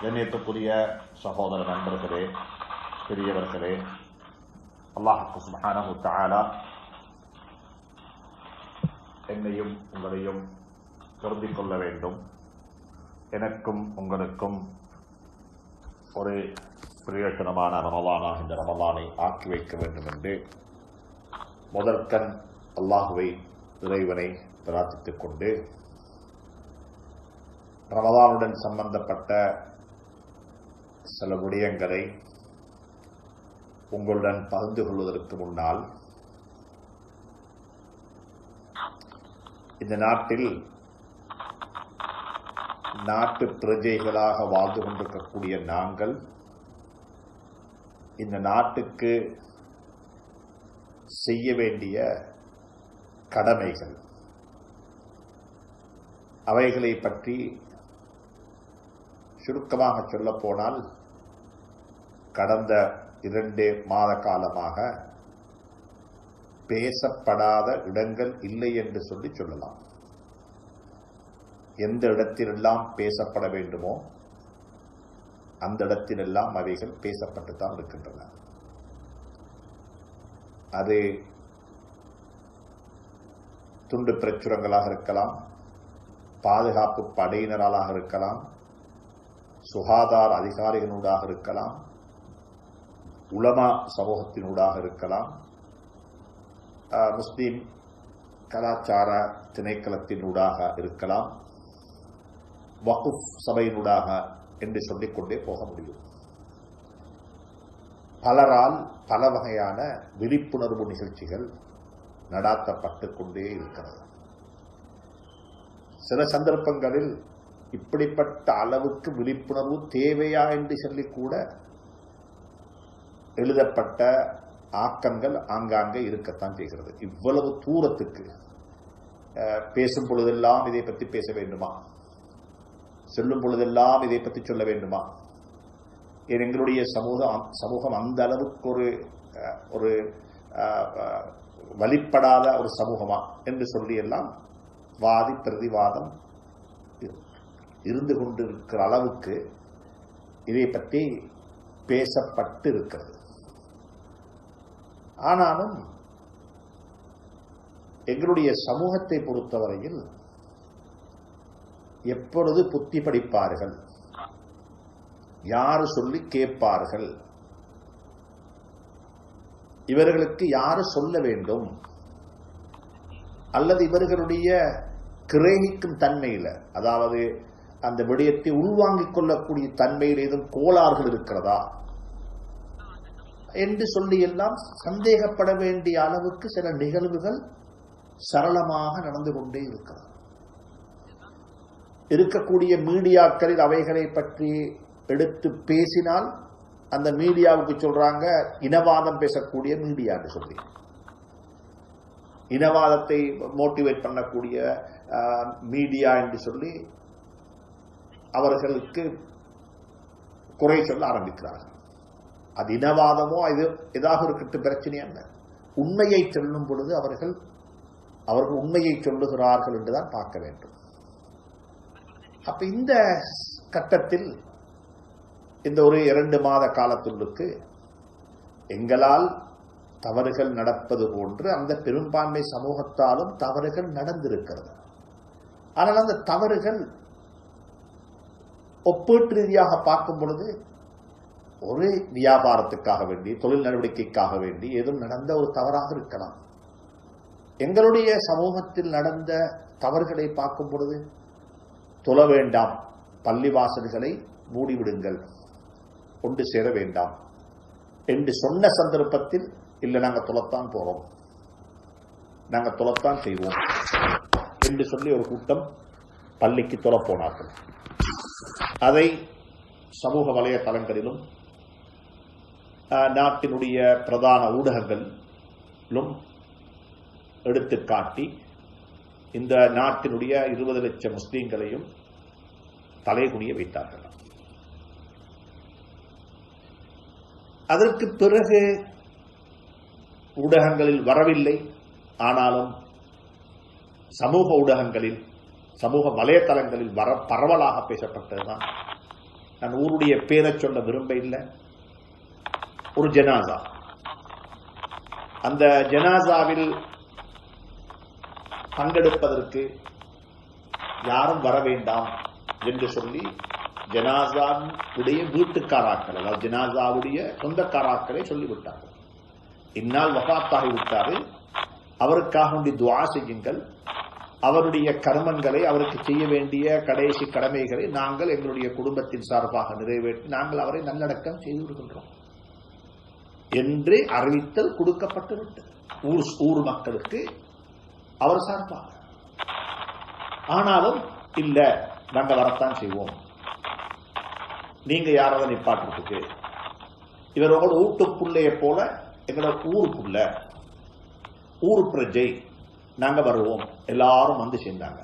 கண்ணியத்துக்குரிய சகோதர நண்பர்களே, பெரியவர்களே, அல்லாஹ் சுப்ஹானஹு வ தஆலா என்னையும் உங்களையும் பொருந்திக் கொள்ள வேண்டும். எனக்கும் உங்களுக்கும் ஒரு பிரயோஜனமான ரமலானாக இந்த ரமலானை ஆக்கி வைக்க வேண்டும் என்று முதற்கண் அல்லாஹுவை இறைவனை பிரார்த்தித்துக் கொண்டு ரமலானுடன் சம்பந்தப்பட்ட சில விடயங்களை உங்களுடன் பகிர்ந்து கொள்வதற்கு முன்னால், இந்த நாட்டில் நாட்டு பிரஜைகளாக வாழ்ந்து கொண்டிருக்கக்கூடிய நாங்கள் இந்த நாட்டுக்கு செய்ய வேண்டிய கடமைகள், அவைகளை பற்றி சுருக்கமாக சொல்ல போனால் கடந்த 2 மாத காலமாக பேசப்படாத இடங்கள் இல்லை என்று சொல்லலாம். எந்த இடத்திலெல்லாம் பேசப்பட வேண்டுமோ அந்த இடத்திலெல்லாம் அவைகள் பேசப்பட்டுத்தான் இருக்கின்றன. அது துண்டு பிரச்சுரங்களாக இருக்கலாம், பாதுகாப்பு படையினராக இருக்கலாம், சுகாதார அதிகாரிகளூடாக இருக்கலாம், உலமா சமூகத்தினூடாக இருக்கலாம், முஸ்லிம் கலாச்சார திணைக்களத்தினூடாக இருக்கலாம், வக்ஃப் சபையினூடாக என்று சொல்லிக்கொண்டே போக முடியும். பலரால் பல வகையான விழிப்புணர்வு நிகழ்ச்சிகள் நடாத்தப்பட்டு கொண்டே இருக்கிறது. சில சந்தர்ப்பங்களில் இப்படிப்பட்ட அளவுக்கு விழிப்புணர்வு தேவையா என்று சொல்லி கூட எழுதப்பட்ட ஆக்கங்கள் ஆங்காங்கே இருக்கத்தான் செய்கிறது. இவ்வளவு தூரத்துக்கு பேசும் பொழுதெல்லாம் இதை பற்றி பேச வேண்டுமா? சொல்லும் பொழுதெல்லாம் இதை பற்றி சொல்ல வேண்டுமா? எங்களுடைய சமூகம் அந்த அளவுக்கு ஒரு வழிபடாத ஒரு சமூகமா என்று சொல்லி எல்லாம் வாதி பிரதிவாதம் இருந்து கொண்டிருக்கிற அளவுக்கு இதை பற்றி பேசப்பட்டு இருக்கிறது. ஆனாலும் எங்களுடைய சமூகத்தை பொறுத்தவரையில் எப்பொழுது புத்தி படிப்பார்கள், யாரு சொல்லி கேட்பார்கள், இவர்களுக்கு யாரு சொல்ல வேண்டும், அல்லது இவர்களுடைய கிரகிக்கும் தன்மையில, அதாவது அந்த விடயத்தை உள்வாங்கிக் கொள்ளக்கூடிய தன்மையில் ஏதும் கோளாறுகள் இருக்கிறதா என்று சொல்லி எல்லாம் சந்தேகப்பட வேண்டிய அளவுக்கு சில நிகழ்வுகள் சரளமாக நடந்து கொண்டே இருக்கிறது. இருக்கக்கூடிய மீடியாக்களில் அவைகளை பற்றி எடுத்து பேசினால் அந்த மீடியாவுக்கு சொல்றாங்க இனவாதம் பேசக்கூடிய மீடியா என்று சொல்லி, இனவாதத்தை மோட்டிவேட் பண்ணக்கூடிய மீடியா என்று சொல்லி அவர்களுக்கு குறை சொல்ல ஆரம்பிக்கிறார்கள். அது இனவாதமோ இது ஏதாவது இருக்கட்டும், பிரச்சனை அல்ல. உண்மையை சொல்லும் பொழுது அவர்கள் உண்மையை சொல்லுகிறார்கள் என்றுதான் பார்க்க வேண்டும். அப்ப இந்த கட்டத்தில் இந்த ஒரு 2 மாத காலத்துள்ளுக்கு எங்களால் தவறுகள் நடப்பது போன்று அந்த பெரும்பான்மை சமூகத்தாலும் தவறுகள் நடந்திருக்கிறது. ஆனால் அந்த தவறுகள் ஒப்பீட்டு ரீதியாக பார்க்கும் பொழுது ஒரு வியாபாரத்துக்காக வேண்டி, தொழில் நடவடிக்கைக்காக வேண்டி ஏதும் நடந்த ஒரு தவறாக இருக்கலாம். எங்களுடைய சமூகத்தில் நடந்த தவறுகளை பார்க்கும் பொழுது தொழ வேண்டாம், பள்ளிவாசல்களை மூடிவிடுங்கள், ஒன்று சேர வேண்டாம் என்று சொன்ன சந்தர்ப்பத்தில் இல்லை, நாங்கள் தொழத்தான் போறோம், நாங்கள் தொழத்தான் செய்வோம் என்று சொல்லி ஒரு கூட்டம் பள்ளிக்கு தொழ போனார்கள். அதை சமூக வலைதளங்களிலும் நாட்டினுடைய பிரதான ஊடகங்களிலும் எடுத்துக்காட்டி இந்த நாட்டினுடைய 20 லட்சம் முஸ்லீம்களையும் தலைகுனிய வைத்தார்கள். அதற்கு பிறகு ஊடகங்களில் வரவில்லை. ஆனாலும் சமூக ஊடகங்களில், சமூக வலைதளங்களில் பரவலாக பேசப்பட்டதுதான் நான் ஊருடைய பேரை சொல்ல விரும்ப இல்லை. ஒரு ஜனாசா, அந்த ஜனாசாவில் பங்கெடுப்பதற்கு யாரும் வர வேண்டாம் என்று சொல்லி ஜனாசாவுடைய வீட்டுக்காராக்கள், அதாவது ஜனாசாவுடைய சொந்தக்காராக்களை சொல்லிவிட்டார்கள். இந்நாள் வஃபாத்தாகி விட்டாரு, அவருக்காக வேண்டி துஆ செய்யுங்கள், அவருடைய கர்மங்களை, அவருக்கு செய்ய வேண்டிய கடைசி கடமைகளை நாங்கள் எங்களுடைய குடும்பத்தின் சார்பாக நிறைவேற்றி நாங்கள் அவரை நல்லடக்கம் செய்து விடுகின்றோம் என்று அறிவித்தல் கொடுக்கப்பட்டு விட்டது ஊர் மக்களுக்கு அவர் சார்பாக. ஆனாலும் இல்ல, நாங்க வரத்தான் செய்வோம், நீங்க யாராவது நிப்பாட்டுறதுக்கு, இவரோட வீட்டுக்குள்ளைய போல எங்களோட ஊருக்குள்ள ஊர் பிரஜை, நாங்க வருவோம். எல்லாரும் வந்து சேர்ந்தாங்க.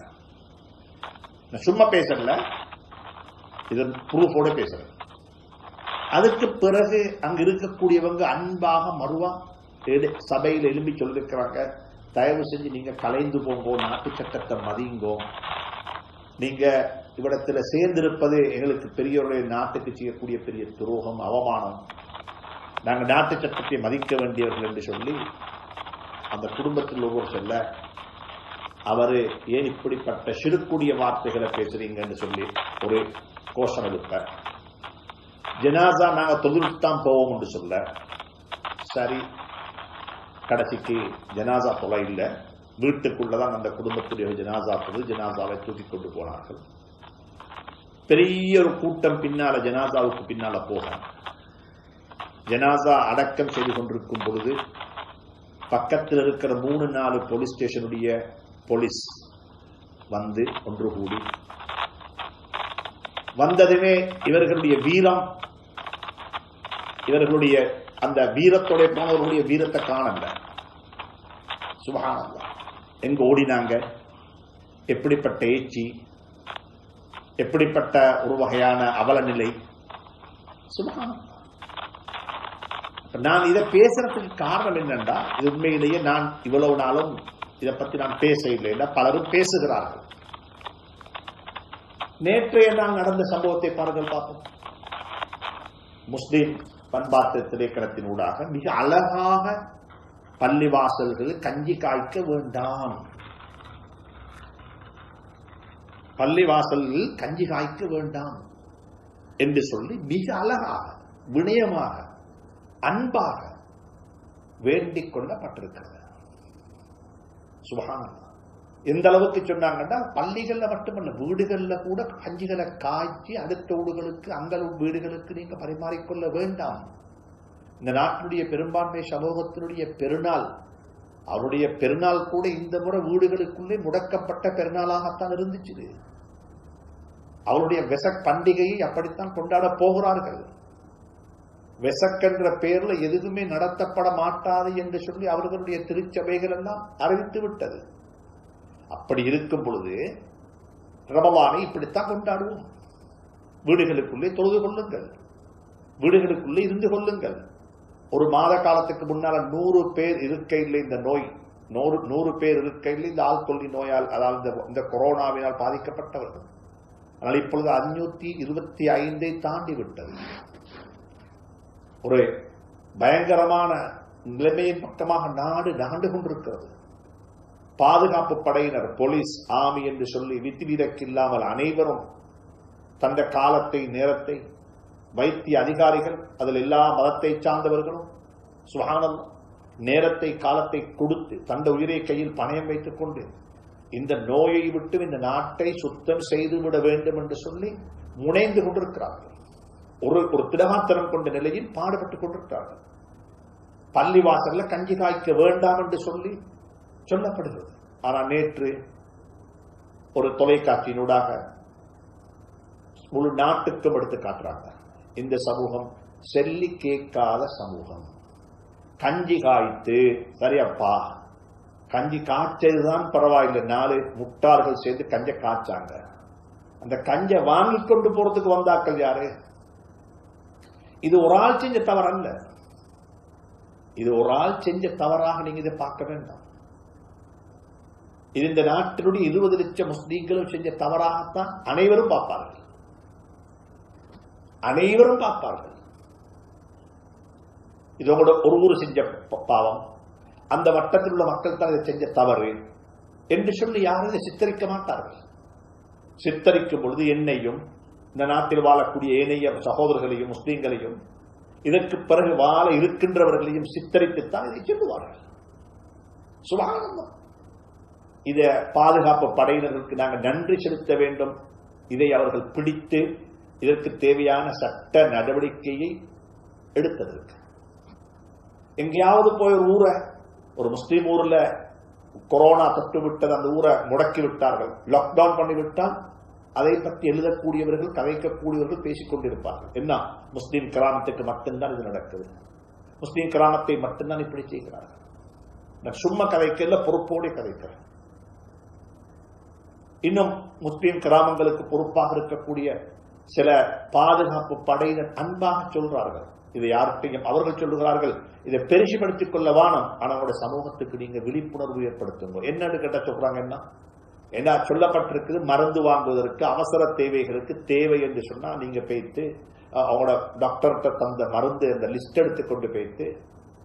நான் சும்மா பேசல, இது ப்ரூஃபோட பேசுறேன். அதுக்கு பிறகு அங்க இருக்கக்கூடியவங்க அன்பாக மறுவா சபையில் எழும்பி சொல்லிருக்கிறாங்க, தயவு செஞ்சு நீங்க கலைந்து போங்கோ, நாட்டு சட்டத்தை மதியுங்கோ, நீங்க இவ்விடத்துல சேர்ந்திருப்பது எங்களுக்கு பெரியவருடைய நாட்டுக்கு செய்யக்கூடிய பெரிய துரோகம், அவமானம், நாங்க நாட்டு சட்டத்தை மதிக்க வேண்டியவர்கள் என்று சொல்லி அந்த குடும்பத்தில் ஒவ்வொரு சொல்ல, அவரு ஏன் இப்படிப்பட்ட சிறுக்கூடிய வார்த்தைகளை பேசுறீங்கன்னு சொல்லி ஒரு கோஷம் எடுப்ப, ஜனாசா நாங்க தொழில்தான் போவோம் என்று சொல்ல, சரி கடைசிக்கு ஜனாசா தொலை இல்லை, வீட்டுக்குள்ளதான் அந்த குடும்பத்துடைய ஜனாசா தொழில், ஜனாசாவை தூக்கி கொண்டு போனார்கள். பெரிய ஒரு கூட்டம் பின்னால ஜனாசாவுக்கு பின்னால போக, ஜனாசா அடக்கம் செய்து கொண்டிருக்கும் பொழுது பக்கத்தில் இருக்கிற 3-4 போலீஸ் ஸ்டேஷனுடைய போலீஸ் வந்து ஒன்று கூடி, வந்ததுமே இவர்களுடைய வீரம், இவர்களுடைய அந்த வீரத்தோட போனவர்களுடைய வீரத்தை காணல. சுப்ஹானல்லாஹ், எங்க ஓடினாங்க, எப்படிப்பட்ட ஏச்சி, எப்படிப்பட்ட ஒரு வகையான அவல நிலை. சுப்ஹானல்லாஹ். நான் இதை பேசுறதுக்கு காரணம் என்னன்னா, இது உண்மையிலேயே நான் இவ்வளவு நாளும் இதை பத்தி நான் பேச இல்லை, பலரும் பேசுகிறார்கள். நேற்றைய நாள் நடந்த சம்பவத்தை பாருங்கள் பார்ப்போம். முஸ்லிம் பண்பாட்டு திரைக்கடத்தின் ஊடாக மிக அழகாக பள்ளிவாசல்கள் கஞ்சி காய்க்க வேண்டாம், பள்ளிவாசல்கள் கஞ்சி காய்க்க வேண்டாம் என்று சொல்லி மிக அழகாக வினயமாக அன்பாக வேண்டிக் கொள்ளப்பட்டிருக்கிறது. சுப்ஹானல்லாஹ். எந்த அளவுக்கு சொன்னாங்கன்னா, பள்ளிகள்ல மட்டுமல்ல, வீடுகள்ல கூட கஞ்சிகளை காய்ச்சி அடுத்த வீடுகளுக்கு, அங்கள் வீடுகளுக்கு நீங்க பரிமாறிக்கொள்ள வேண்டாம். இந்த நாட்டினுடைய பெரும்பான்மை சமூகத்தினுடைய பெருநாள், அவருடைய பெருநாள் கூட இந்த முறை வீடுகளுக்குள்ளே முடக்கப்பட்ட பெருநாளாகத்தான் இருந்துச்சு. அவருடைய வெசக் பண்டிகையை அப்படித்தான் கொண்டாட போகிறார்கள். வெசக் என்ற பெயர்ல எதுவுமே நடத்தப்பட மாட்டாது என்று சொல்லி அவர்களுடைய திருச்சபைகள் எல்லாம் அறிவித்து விட்டது. அப்படி இருக்கும் பொழுது ரமலானை இப்படித்தான் கொண்டாடுவோம். வீடுகளுக்குள்ளே தொழுது கொள்ளுங்கள், வீடுகளுக்குள்ளே இருந்து கொள்ளுங்கள். ஒரு மாத காலத்துக்கு முன்னால 100 பேர் இருக்கையில் இந்த நோய், 100 பேர் இருக்கையில் இந்த ஆள்கொல்லி நோயால், அதாவது இந்த கொரோனாவினால் பாதிக்கப்பட்டவர்கள். ஆனால் இப்பொழுது 525 தாண்டி விட்டது. ஒரு பயங்கரமான நிலைமையின் பக்கமாக நாடு நகர்ந்து கொண்டிருக்கிறது. பாதுகாப்பு படையினர், போலீஸ், ஆர்மி என்று சொல்லி விதிவிலக்கு இல்லாமல் அனைவரும் தந்த காலத்தை, நேரத்தை, வைத்திய அதிகாரிகள், அதில் எல்லா மதத்தை சார்ந்தவர்களும் சுப்ஹானல்லாஹ் நேரத்தை, காலத்தை கொடுத்து தந்த உயிரை கையில் பணயம் வைத்துக் கொண்டு இந்த நோயை விட்டு இந்த நாட்டை சுத்தம் செய்துவிட வேண்டும் என்று சொல்லி முனைந்து கொண்டிருக்கிறார்கள். ஒரு திடகாத்திரம் கொண்ட நிலையில் பாடுபட்டுக் கொண்டிருக்கிறார்கள். பள்ளிவாசல்ல கஞ்சி காய்க்க வேண்டாம் என்று சொல்லி சொல்லப்படுகிறது. ஆனால் நேற்று ஒரு தொலைக்காட்சியினூடாக முழு நாட்டுக்கும் எடுத்து காட்டுறாங்க, இந்த சமூகம் செல்லி கேட்காத சமூகம், கஞ்சி காய்த்து, சரியப்பா கஞ்சி காய்ச்சதுதான் பரவாயில்லை, 4 முட்டாள்கள் சேர்ந்து கஞ்ச காய்ச்சாங்க, அந்த கஞ்சை வாங்கி கொண்டு போறதுக்கு வந்தாக்கள் யாரு? இது ஒரு ஆள் செஞ்ச தவறு அல்ல, இது ஒரு ஆள் செஞ்ச தவறாக நீங்க இதை பார்க்க வேண்டாம். இது இந்த நாட்டினுடைய 20 லட்சம் முஸ்லீம்களும் செஞ்ச தவறாகத்தான் அனைவரும் பார்ப்பார்கள். அனைவரும் பார்ப்பார்கள். இது உங்களோட ஒரு ஊர் செஞ்ச பாவம், அந்த வட்டத்தில் உள்ள மக்கள் தான் இதை செஞ்ச தவறு என்று சொல்லி யாரும் இதை சித்தரிக்க மாட்டார்கள். சித்தரிக்கும் பொழுது என்னையும் இந்த நாட்டில் வாழக்கூடிய ஏனைய சகோதரர்களையும் முஸ்லீம்களையும் இதற்கு பிறகு வாழ இருக்கின்றவர்களையும் சித்தரித்துத்தான் இதை சொல்லுவார்கள். சுபஹானல்லாஹ். இத பாதுகாப்பு படையினர்களுக்கு நாங்கள் நன்றி செலுத்த வேண்டும். இதை அவர்கள் பிடித்து இதற்கு தேவையான சட்ட நடவடிக்கையை எடுத்ததற்கு. எங்கேயாவது போய் ஒரு ஊரை, ஒரு முஸ்லீம் ஊர்ல கொரோனா தொட்டு விட்டது, அந்த ஊரை முடக்கி விட்டார்கள், லாக்டவுன் பண்ணிவிட்டால் அதை பற்றி எழுதக்கூடியவர்கள், கதைக்கக்கூடியவர்கள் பேசிக் கொண்டிருப்பார்கள். என்ன, முஸ்லீம் கிராமத்துக்கு மட்டும்தான் இது நடக்குது, முஸ்லீம் கிராமத்தை மட்டும்தான் இப்படி செய்கிறார்கள். நான் சும்மா கதைக்கல, பொறுப்போடு கதைக்கிறேன். இன்னும் முஸ்லீம் கிராமங்களுக்கு பொறுப்பாக இருக்கக்கூடிய சில பாதுகாப்பு படையினர் அன்பாக சொல்றார்கள். இதை யார்கிட்டையும் அவர்கள் சொல்லுகிறார்கள், இதை பெருசுபடுத்திக் கொள்ள வானம், ஆனால் சமூகத்துக்கு நீங்க விழிப்புணர்வு ஏற்படுத்துங்க. என்னன்னு கேட்ட சொல்றாங்க, என்ன சொல்லப்பட்டிருக்குது, மருந்து வாங்குவதற்கு அவசர தேவைகளுக்கு தேவை என்று சொன்னா நீங்க போய்த்து அவங்களோட டாக்டர்கிட்ட தந்த மருந்து அந்த லிஸ்ட் எடுத்து கொண்டு போய்த்து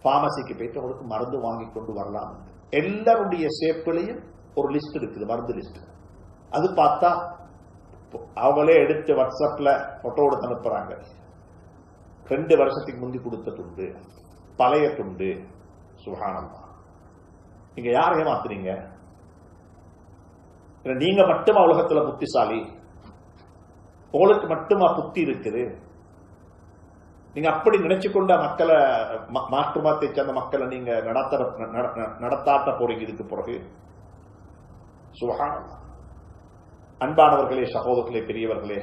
பார்மசிக்கு போய்த்து உங்களுக்கு மருந்து வாங்கி கொண்டு வரலாம். எல்லாருடைய சேப்பிலையும் ஒரு லிஸ்ட் இருக்குது, மருந்து லிஸ்ட். அது பார்த்தா அவங்களே எடுத்து வாட்ஸ்அப்ல போட்டோ எடுத்து அனுப்புறாங்க. 2 வருஷத்துக்கு முந்தி கொடுத்த துண்டு, பழைய துண்டு. சுப்ஹானல்லாஹ். நீங்க யாரை ஏமாத்துறீங்க? நீங்க மட்டுமா உலகத்துல புத்திசாலி? உங்களுக்கு மட்டுமா புத்தி இருக்குது? நீங்க அப்படி நினைச்சு கொண்ட மக்களை, மாற்று மதத்தை சேர்ந்த மக்களை நீங்க நடத்தாட்ட போறீங்க இதுக்கு பிறகு. சுப்ஹானல்லாஹ். அன்பானவர்களே, சகோதரர்களே, பெரியவர்களே,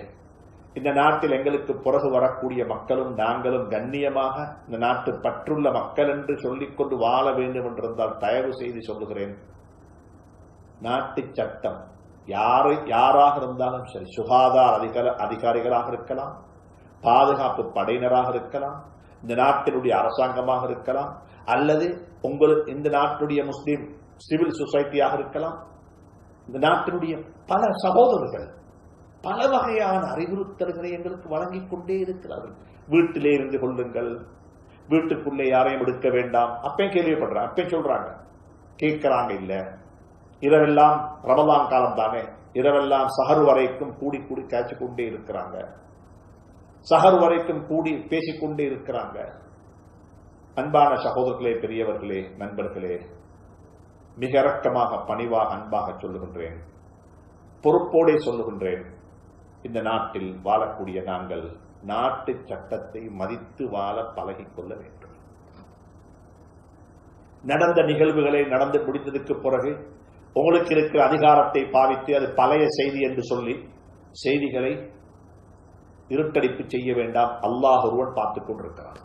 இந்த நாட்டில் எங்களுக்கு பிறகு வரக்கூடிய மக்களும் நாங்களும் கண்ணியமாக இந்த நாட்டு பற்றுள்ள மக்கள் என்று சொல்லிக்கொண்டு வாழ வேண்டும் என்றிருந்தால் தயவு செய்து சொல்லுகிறேன், நாட்டு சட்டம் யாராக இருந்தாலும் சரி, சுகாதார அதிகாரிகளாக இருக்கலாம், பாதுகாப்பு படையினராக இருக்கலாம், இந்த நாட்டினுடைய அரசாங்கமாக இருக்கலாம், அல்லது உங்களுக்கு இந்த நாட்டுடைய முஸ்லீம் சிவில் சொசைட்டியாக இருக்கலாம், இந்த நாட்டினுடைய பல சகோதரர்கள் பல வகையான அறிவுறுத்தல்களை எங்களுக்கு வழங்கிக் கொண்டே இருக்கிறார்கள். வீட்டிலே இருந்து கொள்ளுங்கள், வீட்டுக்குள்ளே யாரையும் எடுக்க வேண்டாம். அப்பயும் கேள்விப்படுறாங்க, அப்பயும் சொல்றாங்க, கேட்கிறாங்க. இல்ல, இரவெல்லாம் ரமலான் காலம் தானே, இரவெல்லாம் சஹர் வரைக்கும் கூடி கூடி காய்ச்சி கொண்டே இருக்கிறாங்க, சஹர் வரைக்கும் கூடி பேசிக்கொண்டே இருக்கிறாங்க. அன்பான சகோதரர்களே, பெரியவர்களே, நண்பர்களே, மிக இரக்கமாக, பணிவாக, அன்பாக சொல்லுகின்றேன், பொறுப்போடே சொல்லுகின்றேன், இந்த நாட்டில் வாழக்கூடிய நாங்கள் நாட்டு சட்டத்தை மதித்து வாழ பழகிக்கொள்ள வேண்டும். நடந்த நிகழ்வுகளை நடந்து முடிந்ததுக்கு பிறகு உங்களுக்கு இருக்கிற அதிகாரத்தை பாவித்து அது பழைய செய்தி என்று சொல்லி செய்திகளை இருட்டடிப்பு செய்ய வேண்டாம். அல்லாஹ் ஒருவன் பார்த்துக் கொண்டிருக்கிறான்,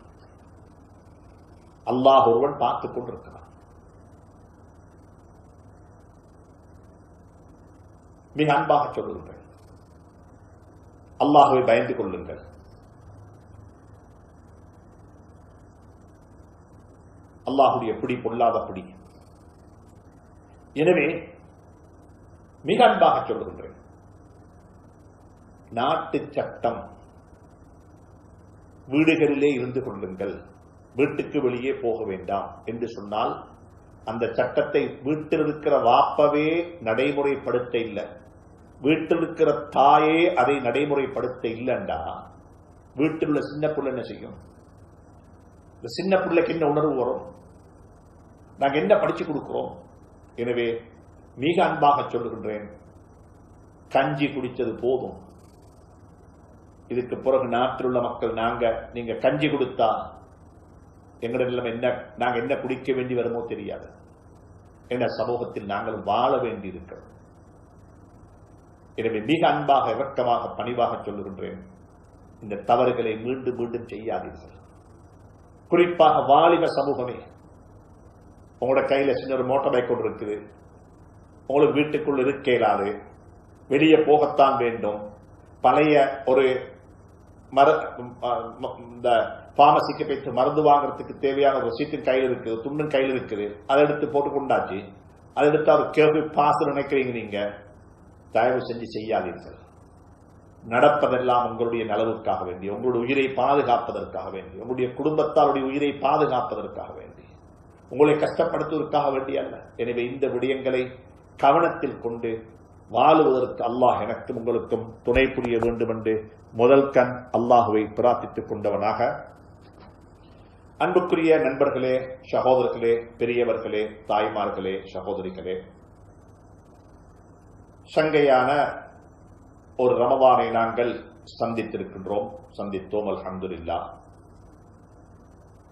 அல்லாஹ் ஒருவன் பார்த்துக் கொண்டிருக்கிறான். மிக அன்பாக சொல்லுங்கள், அல்லாஹ்வை பயந்து கொள்ளுங்கள். அல்லாஹுடைய பிடி பொல்லாத பிடி. எனவே மிக அன்பாக சொல்லுகின்றேன், நாட்டு சட்டம் வீடுகளிலே இருந்து கொள்ளுங்கள், வீட்டுக்கு வெளியே போக வேண்டாம் என்று சொன்னால் அந்த சட்டத்தை வீட்டில் இருக்கிற வாப்பவே நடைமுறைப்படுத்த இல்லை, வீட்டில் இருக்கிற தாயே அதை நடைமுறைப்படுத்த இல்லைண்டா வீட்டில் உள்ள சின்ன பிள்ளை என்ன செய்யும்? இந்த சின்ன பிள்ளைக்கு என்ன உணர்வு வரும்? நாங்க என்ன படிச்சு கொடுக்கிறோம்? எனவே மிக அன்பாக சொல்லுகின்றேன், கஞ்சி குடிச்சது போதும். இதுக்கு பிறகு நாட்டில் உள்ள மக்கள் நீங்க கஞ்சி கொடுத்தா எங்களுடைய நிலைமை என்ன, நாங்க என்ன குடிக்க வேண்டி வருமோ தெரியாது. என்ற சமூகத்தில் நாங்கள் வாழ வேண்டி இருக்கிறோம். எனவே மிக அன்பாக, இரக்கமாக, பணிவாக சொல்லுகின்றேன், இந்த தவறுகளை மீண்டும் மீண்டும் செய்யாதீர்கள். குறிப்பாக வாலிப சமூகமே, உங்களோட கையில சின்ன ஒரு மோட்டார் பைக் கொண்டு இருக்குது, உங்களுக்கு வீட்டுக்குள் இருக்க இயலாது, வெளியே போகத்தான் வேண்டும், பழைய ஒரு இந்த பார்மசிக்கு போயிட்டு மருந்து வாங்குறதுக்கு தேவையான ஒரு சீட்டின் கையில் இருக்குது, துண்டன் கையில் இருக்குது, அதை எடுத்து போட்டு கொண்டாச்சு, அதை எடுத்து அவர் கேள்வி பாச நினைக்கிறீங்க. நீங்க தயவு செஞ்சு செய்யாதீர்கள். நடப்பதெல்லாம் உங்களுடைய நலவுக்காக வேண்டி, உங்களுடைய உயிரை பாதுகாப்பதற்காக வேண்டி, உங்களுடைய குடும்பத்தாருடைய உயிரை பாதுகாப்பதற்காக வேண்டி, உங்களை கஷ்டப்படுத்துவதற்காக வேண்டி அல்ல. எனவே இந்த விடயங்களை கவனத்தில் கொண்டு வாழுவதற்கு அல்லாஹ் எனக்கும் உங்களுக்கும் துணை புரிய வேண்டும் என்று முதல் கண் அல்லாஹுவை பிரார்த்தித்துக் கொண்டவனாக, அன்புக்குரிய நண்பர்களே, சகோதரர்களே, பெரியவர்களே, தாய்மார்களே, சகோதரிகளே, சங்கையான ஒரு ரமதானை நாங்கள் சந்தித்தோம். அல்ஹம்துலில்லாஹ்.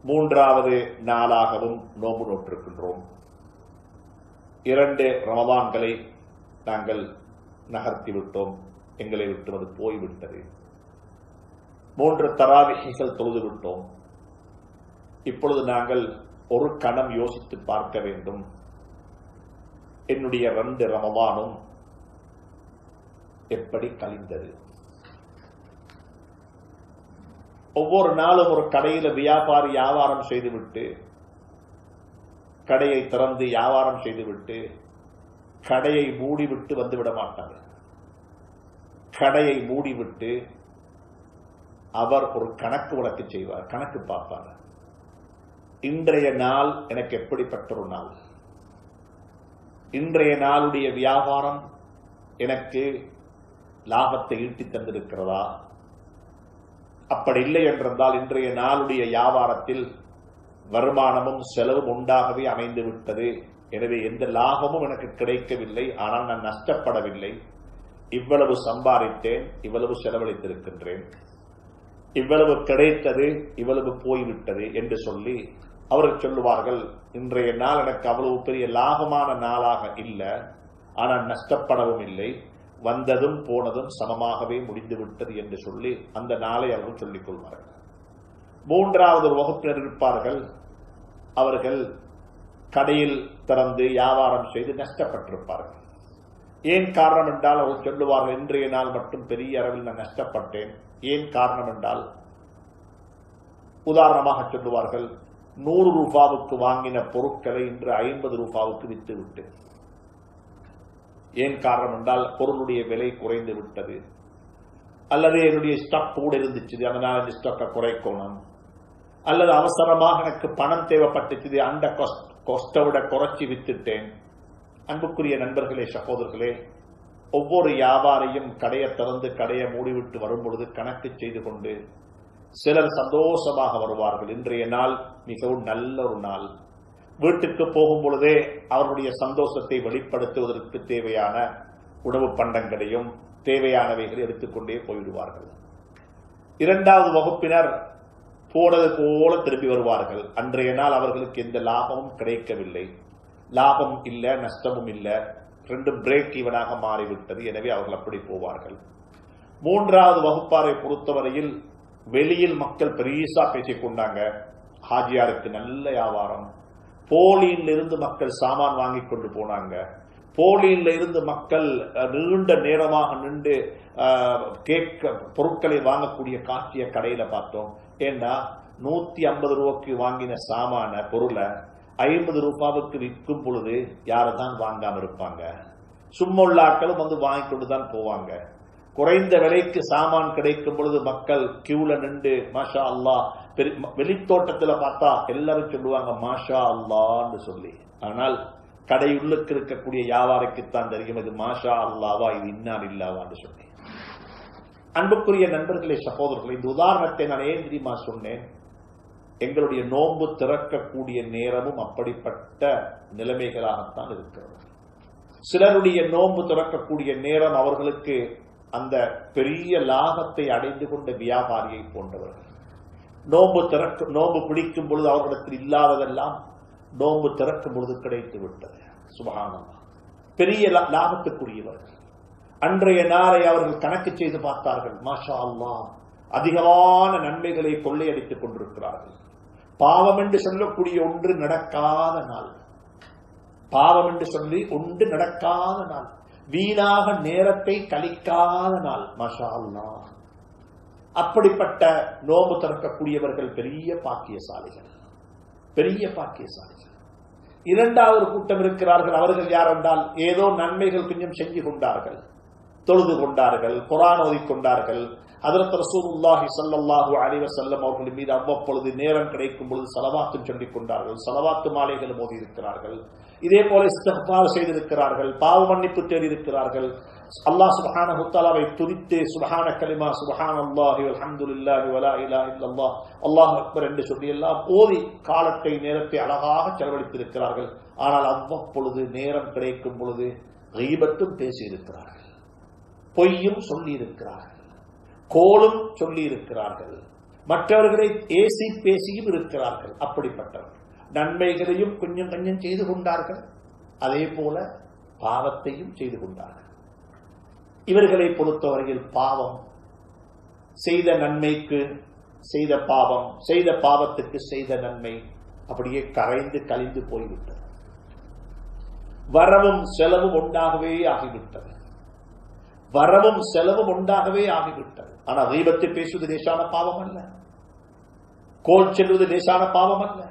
3வது நாளாகவும் நோன்பு நோற்றிருக்கின்றோம். 2 ரமதான்களை நாங்கள் நகர்த்தி விட்டோம். எங்களை விட்டு அது போய்விட்டது. 3 தராவிகள் தொழுது விட்டோம். இப்பொழுது நாங்கள் ஒரு கணம் யோசித்து பார்க்க வேண்டும். என்னுடைய 2 ரமதானும் எப்படி கழிந்தது? ஒவ்வொரு நாளும் ஒரு கடையில வியாபாரி வியாபாரம் செய்துவிட்டு, கடையை திறந்து வியாபாரம் செய்துவிட்டு கடையை மூடிவிட்டு வந்துவிட மாட்டார். கடையை மூடிவிட்டு அவர் ஒரு கணக்கு வழக்கு செய்வார், கணக்கு பார்ப்பார். இன்றைய நாள் எனக்கு எப்படிப்பட்ட ஒரு நாள்? இன்றைய நாளுடைய வியாபாரம் எனக்கு லாபத்தை ஈட்டி தந்திருக்கிறதா? அப்படி இல்லை என்றால் இன்றைய நாளுடைய வியாபாரத்தில் வருமானமும் செலவும் உண்டாகவே அமைந்து விட்டது. எனவே எந்த லாபமும் எனக்கு கிடைக்கவில்லை, ஆனால் நான் நஷ்டப்படவில்லை. இவ்வளவு சம்பாதித்தேன், இவ்வளவு செலவழித்திருக்கின்றேன், இவ்வளவு கிடைத்தது, இவ்வளவு போய்விட்டது என்று சொல்லி அவர்கள் சொல்லுவார்கள், இன்றைய நாள் எனக்கு அவ்வளவு பெரிய லாபமான நாளாக இல்லை, ஆனால் நஷ்டப்படவும் இல்லை, வந்ததும் போனதும் சமமாகவே முடிந்துவிட்டது என்று சொல்லி அந்த நாளை அவர்கள் சொல்லிக் கொள்வார்கள். 3வது ஒரு வகுப்பினர் இருப்பார்கள். அவர்கள் கடையில் திறந்து வியாபாரம் செய்து நஷ்டப்பட்டிருப்பார்கள். ஏன் காரணம் என்றால் அவர்கள் சொல்லுவார்கள், இன்றைய நாள் மட்டும் பெரிய அளவில் நான் நஷ்டப்பட்டேன். ஏன் காரணம் என்றால், உதாரணமாக சொல்லுவார்கள், 100 ரூபாவுக்கு வாங்கின பொருட்களை இன்று 50 ரூபாவுக்கு வித்து விட்டு. ஏன் காரணம் என்றால் பொருளுடைய விலை குறைந்து விட்டது, அல்லது என்னுடைய ஸ்டாக் கூட இருந்துச்சு, அதனால இந்த ஸ்டாக்கை குறைக்கணும், அல்லது அவசரமாக எனக்கு பணம் தேவைப்பட்டுச்சு, அந்த கொஸ்டை விட குறைச்சி வித்துட்டேன். அன்புக்குரிய நண்பர்களே, சகோதரர்களே, ஒவ்வொரு வியாபாரியும் கடையை திறந்து கடையை மூடிவிட்டு வரும் பொழுது கணக்கு செய்து கொண்டு சிலர் சந்தோஷமாக வருவார்கள். இன்றைய நாள் மிகவும் நல்ல ஒரு நாள். வீட்டுக்கு போகும் பொழுதே அவருடைய சந்தோஷத்தை வெளிப்படுத்துவதற்கு தேவையான உணவு பண்டங்களையும் தேவையானவைகளை எடுத்துக்கொண்டே போய்விடுவார்கள். 2வது வகுப்பினர் போனது போல திரும்பி வருவார்கள். அன்றைய நாள் அவர்களுக்கு எந்த லாபமும் கிடைக்கவில்லை, லாபம் இல்லை, நஷ்டமும் இல்லை, 2 பிரேக் ஈவனாக மாறிவிட்டது. எனவே அவர்கள் அப்படி போவார்கள். 3வது வகுப்பாரை பொறுத்தவரையில் வெளியில் மக்கள் பெரிசா பேசிக் கொண்டாங்க, ஹாஜியாருக்கு நல்ல வியாபாரம், போலியில் இருந்து மக்கள் சாமான் வாங்கி கொண்டு போனாங்க, போலியில் இருந்து மக்கள் நீண்ட நேரமாக நின்று பொருட்களை வாங்கக்கூடிய காட்சிய கடையில பார்த்தோம். ஏன்னா 150 ரூபாய்க்கு வாங்கின சாமான பொருளை 50 ரூபாவுக்கு விற்கும் பொழுது யாருதான் வாங்காம இருப்பாங்க? சும்மா உள்ளாக்களும் வந்து வாங்கி கொண்டுதான் போவாங்க. குறைந்த விலைக்கு சாமான் கிடைக்கும் பொழுது மக்கள் கியூல நின்று மாஷா அல்லாஹ், வெளித்தோட்டத்துல பார்த்தா எல்லாரும் சொல்லுவாங்க மாஷா அல்லான்னு சொல்லி. ஆனால் கடையுள்ளுக்கு இருக்கக்கூடிய வியாபாரிக்குத்தான் தெரியும் இது மாஷா அல்லாவா, இது இன்னார் இல்லாவான்னு சொல்லி. அன்புக்குரிய நண்பர்களே, சகோதரர்களே, இந்த உதாரணத்தை நான் ஏன் தெரியுமா சொன்னேன்? எங்களுடைய நோன்பு திறக்கக்கூடிய நேரமும் அப்படிப்பட்ட நிலைமைகளாகத்தான் இருக்கிறது. சிலருடைய நோன்பு திறக்கக்கூடிய நேரம் அவர்களுக்கு அந்த பெரிய லாபத்தை அடைந்து கொண்ட வியாபாரியை போன்றவர்கள். நோன்பு பிடிக்கும் பொழுது அவர்களிடத்தில் இல்லாததெல்லாம் நோன்பு திறக்கும் பொழுது கிடைத்து விட்டது. சுபஹானல்லாஹ், பெரிய லாபத்துக்குரியவர்கள். அன்றைய நாளை அவர்கள் கணக்கு செய்து பார்த்தார்கள். மாஷா அல்லாஹ், அதிகமான நன்மைகளை கொள்ளையடித்துக் கொண்டிருக்கிறார்கள். பாவம் என்று சொல்லக்கூடிய ஒன்று நடக்காத நாள், பாவம் என்று சொல்லி ஒன்று நடக்காத நாள், வீணாக நேரத்தை கழிக்காத நாள். மாஷா அல்லாஹ், அப்படிப்பட்ட நோம்பு திறக்கக்கூடியவர்கள் பெரிய பாக்கியசாலிகள், பெரிய பாக்கியசாலிகள். 2வது கூட்டம் இருக்கிறார்கள். அவர்கள் யார் என்றால், ஏதோ நன்மைகள் கொஞ்சம் செஞ்சு கொண்டார்கள், தொழுது கொண்டார்கள், குர்ஆன் ஓதிக்கொண்டார்கள். ஹஜ்ரத் ரசூலுல்லாஹி ஸல்லல்லாஹு அலைஹி வஸல்லம் அவர்கள் மீது அவ்வப்பொழுது நேரம் கிடைக்கும் பொழுது ஸலவாத்தும் சொல்லிக் கொண்டார்கள், ஸலவாத்து மாலைகள் ஓதி இருக்கிறார்கள். இதே போல இஸ்திக்ஃபார் செய்திருக்கிறார்கள், பாவ மன்னிப்பு தேடி இருக்கிறார்கள். அல்லாஹ் சுப்ஹானஹு வ தஆலாவை துதித்து சுப்ஹான கலிமா சுப்ஹானல்லாஹி வல்ஹம்துலில்லாஹி வலா இலாஹ இல்லல்லாஹ் அல்லாஹு அக்பர் என்று சொல்லி எல்லாம் ஓதி காலத்தை நேரத்தை அழகாக செலவழித்திருக்கிறார்கள். ஆனால் அவ்வப்பொழுது நேரம் கிடைக்கும் பொழுது கீபத்தும் பேசி இருக்கிறார்கள், பொய்யும் சொல்லி இருக்கிறார்கள், கோலும் சொல்லி இருக்கிறார்கள், மற்றவர்களை ஏசி பேசியும் இருக்கிறார்கள். அப்படிப்பட்டவர்கள் நன்மைகளையும் கொஞ்சம் கொஞ்சம் செய்து கொண்டார்கள், அதே போல பாவத்தையும் செய்து கொண்டார்கள். இவர்களை பொறுத்தவரையில் பாவம் செய்த நன்மைக்கு செய்த பாவம், செய்த பாவத்துக்கு செய்த நன்மை அப்படியே கரைந்து கழிந்து போய்விட்டது. வரவும் செலவும் ஒன்றாகவே ஆகிவிட்டது, வரவும் செலவும் ஒன்றாகவே ஆகிவிட்டது. ஆனால் கீபத்தை பேசுவது லேசான பாவம் அல்ல, கோல் செல்வது லேசான பாவம் அல்ல,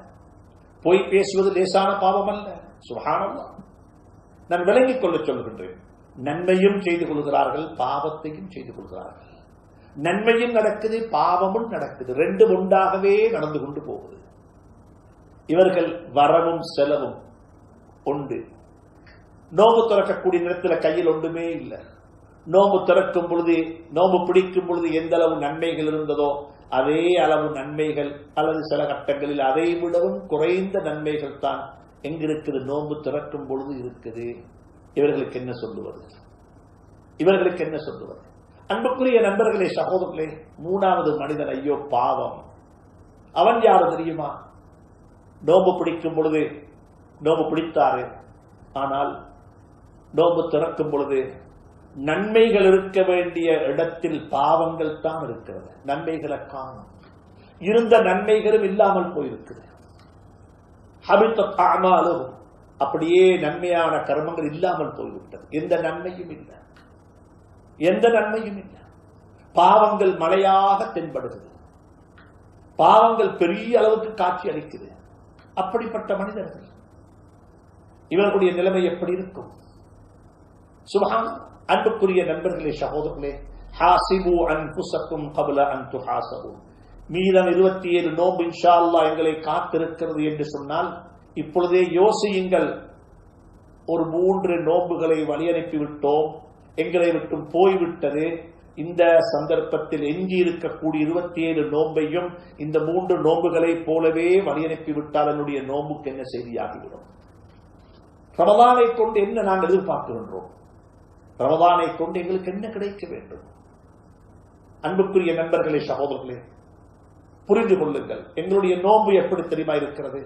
பொய் பேசுவது லேசான பாவம் அல்ல. சுப்ஹானல்லாஹ். நான் விளங்கிக் கொள்ள சொல்கின்றேன், நன்மையும் செய்து கொள்கிறார்கள், பாவத்தையும் செய்து கொள்கிறார்கள். நன்மையும் நடக்குது, பாவமும் நடக்குது, ரெண்டும் ஒன்றாகவே நடந்து கொண்டு போகுது. இவர்கள் வரவும் செலவும் உண்டு. நோம்பு திறக்கக்கூடிய நேரத்தில் கையில் ஒன்றுமே இல்லை. நோம்பு திறக்கும் பொழுது, நோம்பு பிடிக்கும் பொழுது எந்த அளவு நன்மைகள் இருந்ததோ அதே அளவு நன்மைகள் அல்லது சில கட்டங்களில் அதை விடவும் குறைந்த நன்மைகள் தான் எங்கிருக்குது, நோம்பு திறக்கும் பொழுது இருக்குது. இவர்களுக்கு என்ன சொல்லுவது? இவர்களுக்கு என்ன சொல்லுவது? அன்புக்குரிய நண்பர்களே, சகோதரர்களே, மூணாவது மனிதன் ஐயோ பாவம். அவன் யாரு தெரியுமா? நோம்பு பிடிக்கும் பொழுது நோம்பு பிடித்தாரு, ஆனால் நோம்பு திறக்கும் பொழுது நன்மைகள் இருக்க வேண்டிய இடத்தில் பாவங்கள் தான் இருக்கிறது. நன்மைகளை காணும், இருந்த நன்மைகளும் இல்லாமல் போயிருக்குது. அப்படியே நன்மையான கர்மங்கள் இல்லாமல் போய்விட்டது. எந்த நன்மையும் இல்லை, எந்த நன்மையும் இல்லை. பாவங்கள் மழையாக தென்படுகிறது, பாவங்கள் பெரிய அளவுக்கு காட்சி அளிக்குது. அப்படிப்பட்ட மனிதர்கள், இவர்களுடைய நிலைமை எப்படி இருக்கும்? சுப்ஹான். அன்புக்குரிய நண்பர்களே, சகோதரர்களே, ஹாசிபு அன்ஃபுஸக்கும் கப்ல அன் துஹாசபு. மீதம் 27 நோன்பு இன்ஷா அல்லாஹ் எங்களை காத்திருக்கிறது என்று சொன்னால் இப்பொழுதே யோசியுங்கள். ஒரு 3 நோன்புகளை வழியனுப்பி விட்டோம், எங்களை விட்டும் போய்விட்டது. இந்த சந்தர்ப்பத்தில் எஞ்சி இருக்கக்கூடிய 27 நோன்பையும் இந்த 3 நோன்புகளை போலவே வழியனுப்பி விட்டால் என்னுடைய நோன்புக்கு என்ன செய்தியாகிவிடும்? ரமதானை கொண்டு என்ன நாங்கள் எதிர்பார்க்கின்றோம்? ரமதானை கொண்டு எங்களுக்கு என்ன கிடைக்க வேண்டும்? அன்புக்குரிய நண்பர்களே, சகோதரர்களே, புரிந்து கொள்ளுங்கள். எங்களுடைய நோன்பு எப்படி தெரியுமா இருக்கிறது?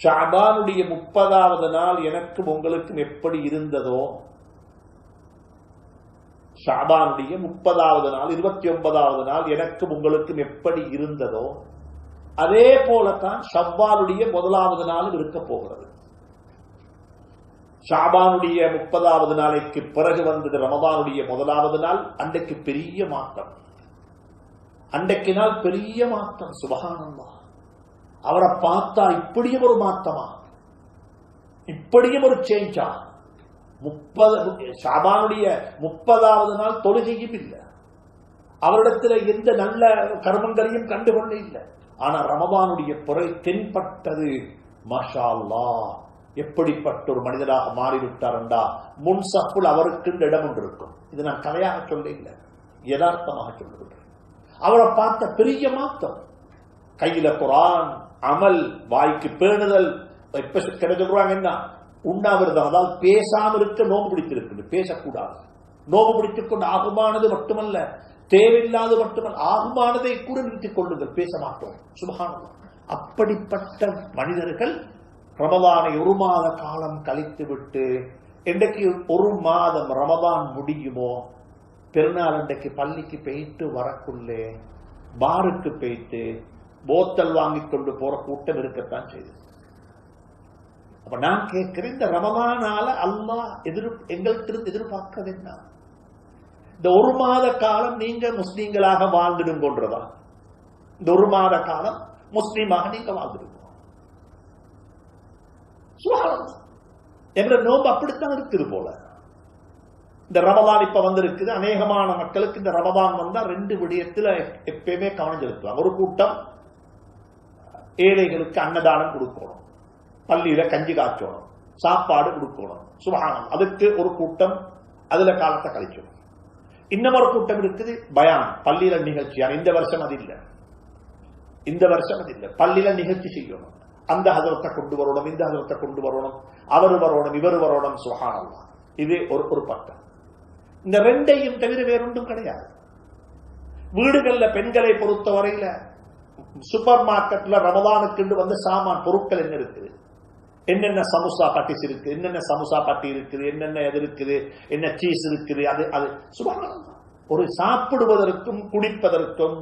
ஷஅபானுடைய 30வது நாள் எனக்கும் உங்களுக்கும் எப்படி இருந்ததோ, ஷஅபானுடைய 30வது நாள் 29வது நாள் எனக்கும் உங்களுக்கும் எப்படி இருந்ததோ அதே போலத்தான் ஷவ்வாலுடைய 1வது நாளும் இருக்க போகிறது. ஷஅபானுடைய 30வது நாளைக்கு பிறகு வந்தது ரமதானுடைய 1வது நாள். அன்றைக்கு பெரிய மாற்றம், அன்றைக்கு நாள் பெரிய மாற்றம். சுப்ஹானல்லாஹ். அவரை பார்த்தா இப்படியும் ஒரு மாற்றமா, இப்படியும் ஒரு சேஞ்சா? 30 ஷஅபானுடைய 30வது நாள் தொழுகையும் இல்லை, அவரிடத்தில் எந்த நல்ல கர்மங்களையும் கண்டுகொள்ள இல்லை. ஆனா ரமதானுடைய பிறகு தென்பட்டது, மாஷா அல்லாஹ், எப்படிப்பட்ட ஒரு மனிதராக மாறிவிட்டார் என்றா முன் சப்புல் அவருக்கு இடம் ஒன்று இருக்கும். இது நான் கதையாக சொல்ல இல்லை, யதார்த்தமாக சொல்லுகிறேன். அவரை பார்த்த பெரிய மாற்றம். கையில குர்ஆன், அமல், வாய்க்கு பேணுதல். இப்ப சொல்றாங்க என்ன, உண்ணாவிரதம், அதாவது பேசாமல் இருக்க நோம்பு பிடித்திருக்கு, பேசக்கூடாது. நோம்பு பிடித்துக் கொண்டு ஆகுமானது மட்டுமல்ல, தேவையில்லாது மட்டுமல்ல, ஆகுமானதை கூட நிறுத்திக் கொள்ளுங்கள், பேச மாட்டோம். சுப்ஹானல்லாஹ். அப்படிப்பட்ட மனிதர்கள் ரமதானை 1 மாத காலம் கழித்து விட்டு இன்றைக்கு 1 மாதம் ரமதான் முடியுமோ, பெருநாள் அன்றைக்கு பள்ளிக்கு போயிட்டு வரக்குள்ளே பாருக்கு போயிட்டு போத்தல் வாங்கி கொண்டு போற கூட்டம் இருக்கத்தான் செய்யுது. அப்ப நான் கேட்கிறேன், இந்த ரமதானால அல்லாஹ் எங்களுக்கு எதிர்பார்க்கிறது என்ன? இந்த 1 மாத காலம் நீங்க முஸ்லீம்களாக வாழ்ந்துடும் கொன்றதா? இந்த 1 மாத காலம் முஸ்லீமாக நீங்க வாழ்ந்துடும். எங்களை நோம்பு அப்படித்தான் இருக்குது போல. இந்த ரமதான் இப்ப வந்திருக்குது. அநேகமான மக்களுக்கு இந்த ரமதான் வந்தா ரெண்டு விடயத்துல எப்பயுமே கவனம் செலுத்துவாங்க. ஒரு கூட்டம் ஏழைகளுக்கு அன்னதானம் கொடுக்கணும், பள்ளியில கஞ்சி காய்ச்சணும், சாப்பாடு கொடுக்கணும், சுபஹானல்லாஹ். அதுக்கு ஒரு கூட்டம் அதுல காலத்தை கழிச்சோம். இன்னொரு கூட்டம் இருக்குது பயான், பள்ளியில நிகழ்ச்சி. இந்த வருஷம் அது இல்லை, இந்த வருஷம் அது இல்லை. பள்ளியில நிகழ்ச்சி செய்யணும், அந்த ஹதரத்தை கொண்டு வரணும், இந்த ஹதரத்தை கொண்டு வரணும், அவர் வரணும், இவர் வரணும், சுபஹானல்லாஹ். இது ஒரு பக்கம். இந்த ரெண்டையும் தவிர வேறொன்றும் கிடையாது. வீடுகள்ல பெண்களை பொறுத்தவரையில சூப்பர் மார்க்கெட்ல ரமதானுக்கு வந்து சாமான் பொருட்கள் என்ன இருக்குது, என்னென்ன சமோசா பட்டிஸ் இருக்கு, என்னென்ன சமோசா பட்டி இருக்குது, என்னென்ன எது இருக்குது, என்ன சீஸ் இருக்குது, அது அது சுபஹானல்லாஹ். ஒரு சாப்பிடுவதற்கும் குடிப்பதற்கும்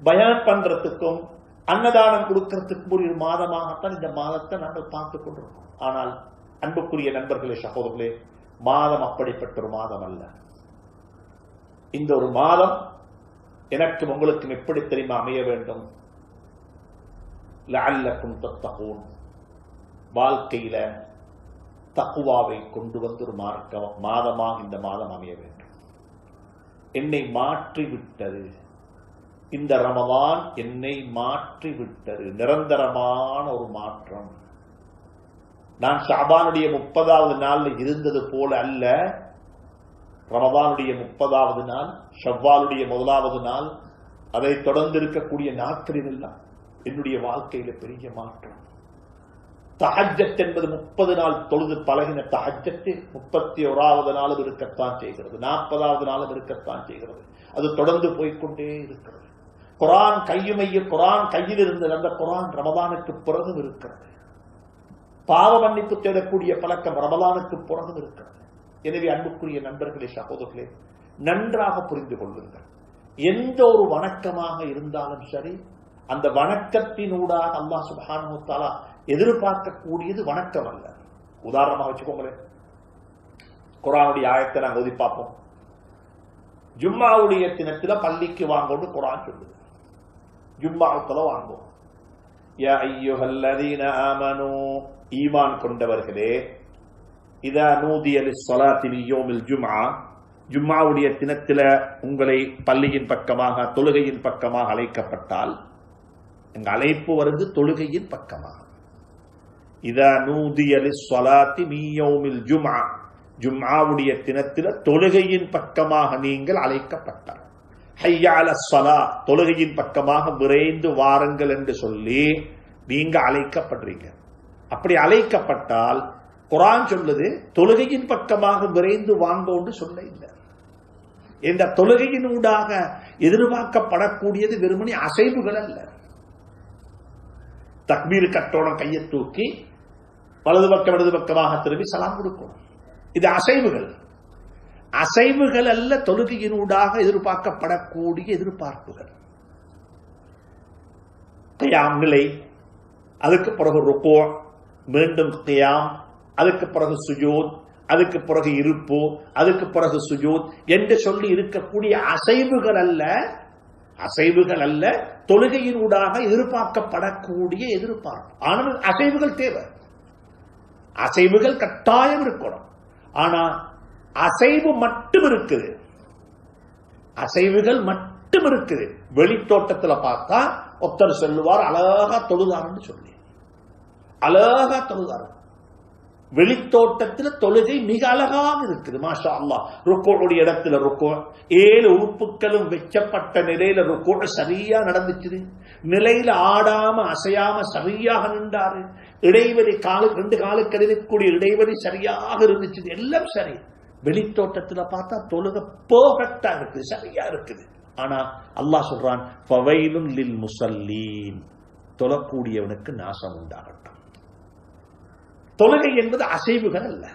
பயான் பண்றதுக்கும் அன்னதானம் கொடுக்கறதுக்கும் ஒரு மாதமாகத்தான் இந்த மாதத்தை நாங்கள் பார்த்துக் கொண்டிருக்கோம். ஆனால் அன்புக்குரிய நண்பர்களே, சகோதரர்களே, மாதம் அப்படிப்பட்ட ஒரு மாதம் அல்ல. இந்த ஒரு மாதம் எனக்கும் உங்களுக்கும் எப்படி தெரியுமா அமைய வேண்டும்? லஅல்லக்கும் தத்தகூன், வாழ்க்கையில தக்குவாவை கொண்டு வந்து ஒரு மாதமாக இந்த மாதம் அமைய வேண்டும். என்னை மாற்றி விட்டது இந்த ரமதான், என்னை மாற்றி விட்டது, நிரந்தரமான ஒரு மாற்றம். நான் ஷஅபானுடைய 30வது நாள் இருந்தது போல அல்ல, ரமதானுடைய 30வது நாள், ஷவ்வாலுடைய 1வது நாள், அதை தொடர்ந்து இருக்கக்கூடிய நாட்களில் எல்லாம் என்னுடைய வாழ்க்கையில பெரிய மாற்றம். தஹஜ்ஜத் என்பது 30 நாள் தொழுது பழகின தஹஜ்ஜத் 31வது நாளும் இருக்கத்தான் செய்கிறது, 40வது நாளும் இருக்கத்தான் செய்கிறது. அது தொடர்ந்து போய்கொண்டே இருக்கிறது. குர்ஆன் குர்ஆன் கையில் இருந்தது, அந்த குர்ஆன் ரமதானுக்கு பிறகும் இருக்கிறது. பாவ மன்னிப்பு தேடக்கூடிய பழக்கம் ரமதானுக்கு பிறகும் இருக்கிறது. எனவே அன்புக்குரிய நண்பர்களே, சகோதரர்களே, நன்றாக புரிந்து கொள்ளுங்கள். எந்த ஒரு வணக்கமாக இருந்தாலும் சரி, அந்த வணக்கத்தினூடாக அல்லாஹ் சுப்ஹானஹு வ தஆலா எதிர்பார்க்கக்கூடியது வணக்கம் அல்ல. உதாரணமாக வச்சுக்கோங்களேன், குர்ஆனுடைய ஆயத்தை நாங்கள் ஓதி பார்ப்போம். ஜும்மாவுடைய தினத்துல பள்ளிக்கு வாங்கன்னு குர்ஆன் சொல்லுது. ஜும்மாவுக்குள்ள வாங்குவோம். யா அய்யுஹல்லதீன ஆமனூ, ஈமான் கொண்டவர்களே, இதா நூதிய லிஸ்ஸலாத்தி மின் யௌமில் ஜும்ஆ, ஜும்மாவுடைய தினத்தில உங்களை பள்ளியின் பக்கமாக, தொழுகையின் பக்கமாக அழைக்கப்பட்டால், எங்க அழைப்பு வருது தொழுகையின் பக்கமாக. இதா நூதிய லிஸ்ஸலாத்தி மின் யௌமில் ஜும்ஆ, ஜும்ஆவுடைய தினத்தில தொழுகையின் பக்கமாக நீங்கள் அழைக்கப்பட்டார். ஹய்யா அலஸ் ஸலாத், தொழுகையின் பக்கமாக விரைந்து வாருங்கள் என்று சொல்லி நீங்க அழைக்கப்படுறீங்க. அப்படி அழைக்கப்பட்டால் குர்ஆன் சொல்லுது தொழுகையின் பக்கமாக விரைந்து வாங்கோன்னு சொல்ல இல்லை. இந்த தொழுகையினூடாக எதிர்பார்க்கப்படக்கூடியது வெறுமனே அசைவுகள் அல்ல. தக்பீர் கட்டோணம், கையை தூக்கி வலது பக்கம் இடது பக்கமாக திரும்பி சலாம் கொடுக்கணும். இது அசைவுகள். அசைவுகள் அல்ல தொழுகையினூடாக எதிர்பார்க்கப்படக்கூடிய எதிர்பார்ப்புகள். கியாம் நிலை, அதுக்கு பிறகு ருக்கூ, மீண்டும் கியாம், அதுக்கு பிறகு சுஜூத், அதுக்கு பிறகு இருப்பு, அதுக்கு பிறகு சுஜூத் என்று சொல்லி இருக்கக்கூடிய அசைவுகள் அல்ல, அசைவுகள் அல்ல தொழுகையினூடாக எதிர்பார்க்கப்படக்கூடிய எதிர்பார்ப்பு. ஆனால் அசைவுகள் தேவை, அசைவுகள் கட்டாயம் இருக்கணும். ஆனா அசைவு மட்டும் இருக்குது, அசைவுகள் மட்டும் இருக்குது. வெளித்தோட்டத்துல பார்த்தா ஒருத்தர் சொல்லுவார் அழகா தொழுதாருன்னு சொல்லி, அழகா தொழுதாரு. வெளித்தோட்டத்தில் தொழுகை மிக அழகாக இருக்குது, மாஷா அல்லாஹ். ருக்குடைய இடத்துல ருக்கு, 7 உறுப்புகளும் வெச்சப்பட்ட நிலையில ருக்கு சரியா நடந்துச்சு. நிலையில ஆடாம அசையாம சரியாக நின்றாரு. இடைவெளி 2 காலுக்கு இருக்கக்கூடிய இடைவெளி சரியாக இருந்துச்சு, எல்லாம் சரி. வெளித்தோட்டத்தில் பார்த்தா தொழுக பெர்ஃபெக்ட்டா இருக்குது, சரியா இருக்குது. ஆனா அல்லாஹ் சொல்றான் ஃபவைலுன் லில் முஸல்லீன், தொழக்கூடியவனுக்கு நாசம் உண்டாகட்டும். தொழுகை என்பது அசைவுகள் அல்ல.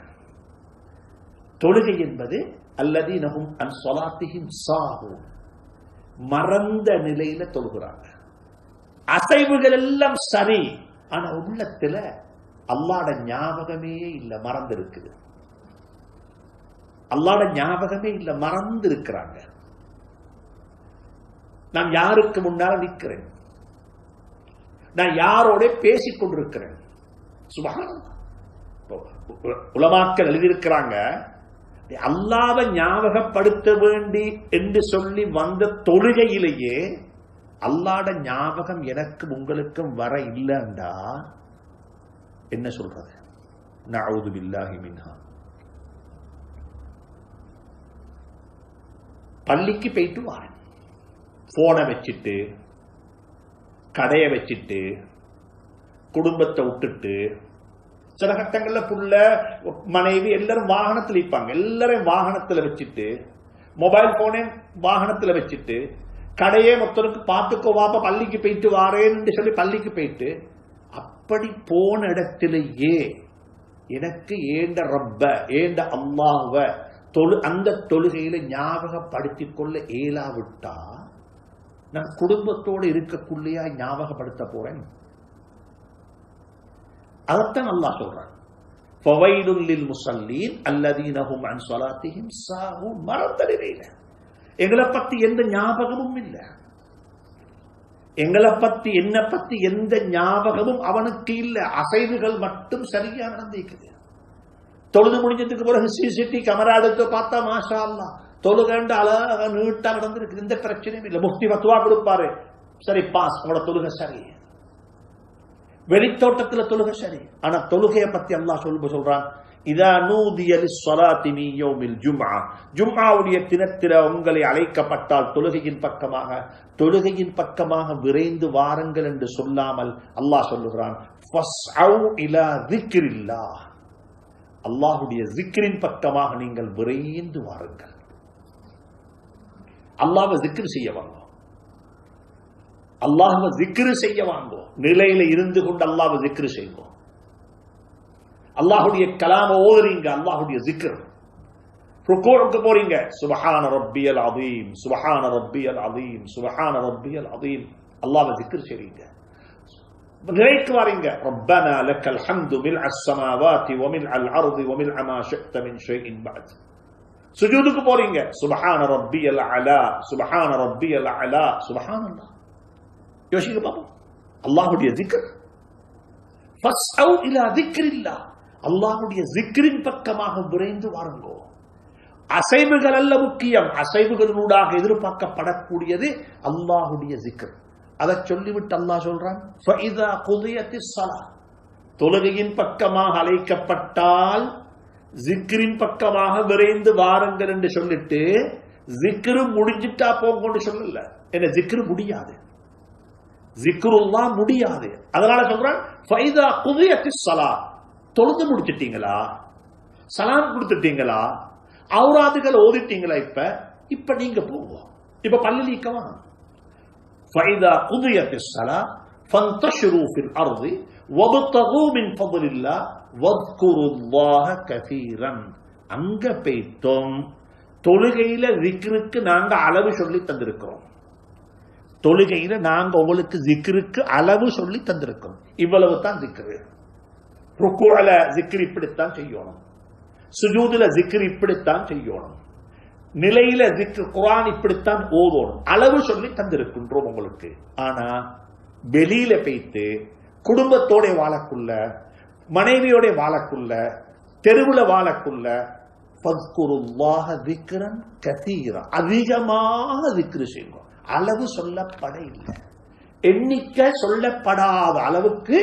தொழுகை என்பது அல்லதீனஹும் அன் ஸலாத்திஹிம் சாஹூன், மறந்த நிலையில தொழுகிறாங்க. அசைவுகள் எல்லாம் சரி, ஆனா உள்ளத்துல அல்லாஹ்வுடைய ஞாபகமே இல்ல, மறந்து இருக்குது. அல்லாஹ்வுடைய ஞாபகமே இல்ல, மறந்து இருக்கிறாங்க. நான் யாருக்கு முன்னால் நிற்கிறேன், நான் யாரோட பேசிக் கொண்டிருக்கிறேன். சுப்ஹானல்லாஹ். உலமாக்கள் எழுதியிருக்கிறாங்க, அல்லாஹ்வை ஞாபகப்படுத்த வேண்டி என்று சொல்லி வந்த தொழுகையிலேயே அல்லாஹ்ட ஞாபகம் எனக்கும் உங்களுக்கும் வர இல்லைண்டா என்ன சொல்றது? நஊது பில்லாஹி மின்ஹா. பள்ளிக்கு போயிட்டு வாரேன், போனை வச்சுட்டு, கடையை வச்சுட்டு, குடும்பத்தை விட்டுட்டு, சில கட்டங்கள்ல புள்ள மனைவி எல்லாரும் வாகனத்தில் இருப்பாங்க, எல்லாரையும் வாகனத்துல வச்சுட்டு, மொபைல் போனே வாகனத்துல வச்சுட்டு, கடையே மொத்தருக்கு பார்த்துக்கோ வாப்பா பள்ளிக்கு போயிட்டு வாரேன்னு சொல்லி பள்ளிக்கு போயிட்டு, அப்படி போன இடத்திலேயே எனக்கு ஏண்ட ரப்ப ஏண்ட அல்லாஹ்வ அந்த தொழுகையில ஞாபகப்படுத்திக் கொள்ள இயலாவிட்டா நான் குடும்பத்தோடு இருக்கக்குள்ளையா ஞாபகப்படுத்த போறேன்? அதத்தான் அல்லாஹ் சொல்றான், ஃபவைலுல் லில் முஸல்லீன் அல்லதீன ஹும் அன் ஸலாத்திஹிம் சாஹூன். மறந்துடுறீங்க, எங்களை பத்தி எந்த ஞாபகமும் இல்லை, எங்களை பத்தி என்ன பத்தி எந்த ஞாபகமும் அவனுக்கு இல்லை, அசைவுகள் மட்டும் சரியா நடந்திருக்குது. தொழுது முடிஞ்சதுக்கு பிறகு சிசிடி கேமரா எடுத்து பார்த்தா மாஷா அல்லாஹ் தொழுகண்டு அழகா நீட்டா நடந்திருக்கு, எந்த பிரச்சனையும் இல்லை. முஃப்தி ஃபத்வா கொடுப்பாரு, சரி பாஸ், உங்களோட தொழுகை சரி. வெளித்தோட்டத்துல தொழுகை சரி. ஆனா தொழுகையை பத்தி அல்லாஹ் சொல்றான், இதா நூதிய லிஸ்ஸலாத்தி மின் யௌமில் ஜும்ஆ, ஜும்ஆவுடைய தினத்தில உங்களை அழைக்கப்பட்டால் தொழுகையின் பக்கமாக விரைந்து வாருங்கள் என்று சொல்லாமல் அல்லாஹ் சொல்லுகிறான், ஃபஸ்அவ் இலா ஸிக்ரில்லாஹ், அல்லாஹ்வுடைய ஸிக்ரின் பக்கமாக நீங்கள் விரைந்து வாருங்கள். அல்லாஹ்வை ஸிக்ர் செய்ய வாங்க, அல்லாஹ்வை ஸிக்ர் செய்ய வாங்க, நிலையில இருந்து கொண்டு அல்லாஹ்வை ஸிக்ர் செய்வோம். அல்லாஹ்வுடைய கலாம ஓதுறீங்க, அல்லாஹ்வுடைய ஸிக்ர். ருக்கூக்கு போறீங்க, சுப்ஹான ரப்பியல் அதீம், சுப்ஹான ரப்பியல் அதீம், சுப்ஹான ரப்பியல் அதீம், அல்லாஹ்வை ஸிக்ர் செய்றீங்க. நிலைக்கு வாரீங்க, ரப்பனா லக்கல் ஹம்து மில்அஸ் ஸமாவாதி வ மில்அல் அர்தி வ மில்அ மா ஷி'த மின் ஷைஇன் பஅத். சுஜூதுக்கு போறீங்க, சுப்ஹான ரப்பியல் அலா, சுப்ஹான ரப்பியல் அலா, சுப்ஹானல்லாஹ். யோசிங்க பாப்போம், அல்லாஹ்வுடைய ஸிக்ர். ஃபஸ்அவ் இலா ஸிக்ரில்லாஹ், அல்லாஹ்வுடைய ஸிக்ரின் பக்கமாக விரைந்து வாருங்கோ. அசைவுகள் அல்ல முக்கியம், அசைவுகளூடாக எதிர்பார்க்கப்படக்கூடியது அல்லாஹ்வுடைய ஸிக்ர். அதை சொல்லிவிட்டு அல்லாஹ் சொல்றான், ஃபஇதா குதியத்திஸ் ஸலாத், தொழுகையின் பக்கமாக அழைக்கப்பட்டால் ஸிக்ரின் பக்கமாக விரைந்து வாருங்கள் என்று சொல்லிட்டு ஸிக்ர் முடிஞ்சிட்டா போங்கன்னு சொல்லல. என்ன ஸிக்ர் முடியாது, ஸிக்ருல்லாஹ் முடியாது. அதனால சொல்றான், ஃபஇதா குதியத்திஸ் ஸலாத், தொழுது முடிச்சிட்டீங்களா, சலாம் கொடுத்துட்டீங்களா, ஔராதுகள் ஓதிட்டீங்களா, இப்ப நீங்க போங்க, இப்ப பள்ளிக்கவா. فإذا قضيت الصلاة فانتشروا في الأرض وابتغوا من فضل الله واذكروا الله كثيرا. அங்க போய்த்தோம், தொழுகையில ஸிக்ருக்கு நாங்க அளவு சொல்லி தந்திருக்கிறோம், தொழுகையில நாங்க உங்களுக்கு ஸிக்ருக்கு அளவு சொல்லி தந்திருக்கிறோம். இவ்வளவு தான் ஸிக்ரு. ருக்குல ஸிக்ர் இப்படித்தான் செய்யணும், சுஜூதுல ஸிக்ர் இப்படித்தான் செய்யணும், நிலையில ஸிக்ர் குர்ஆன் இப்படித்தான் ஓதணும், அளவு சொல்லி தந்திருக்கின்றோம் உங்களுக்கு. ஆனா வெளியில போய்த்து குடும்பத்தோட வாழக்குள்ள, மனைவியோட வாழக்குள்ள, தெருவுல வாழக்குள்ள, ஃபஸ்குருல்லாஹ ஸிக்ரன் கஸீரா, அதிகமாக ஸிக்ர் செய்யுங்க. அளவு சொல்லப்பட இல்லை, எண்ணிக்கை சொல்லப்படாத அளவுக்கு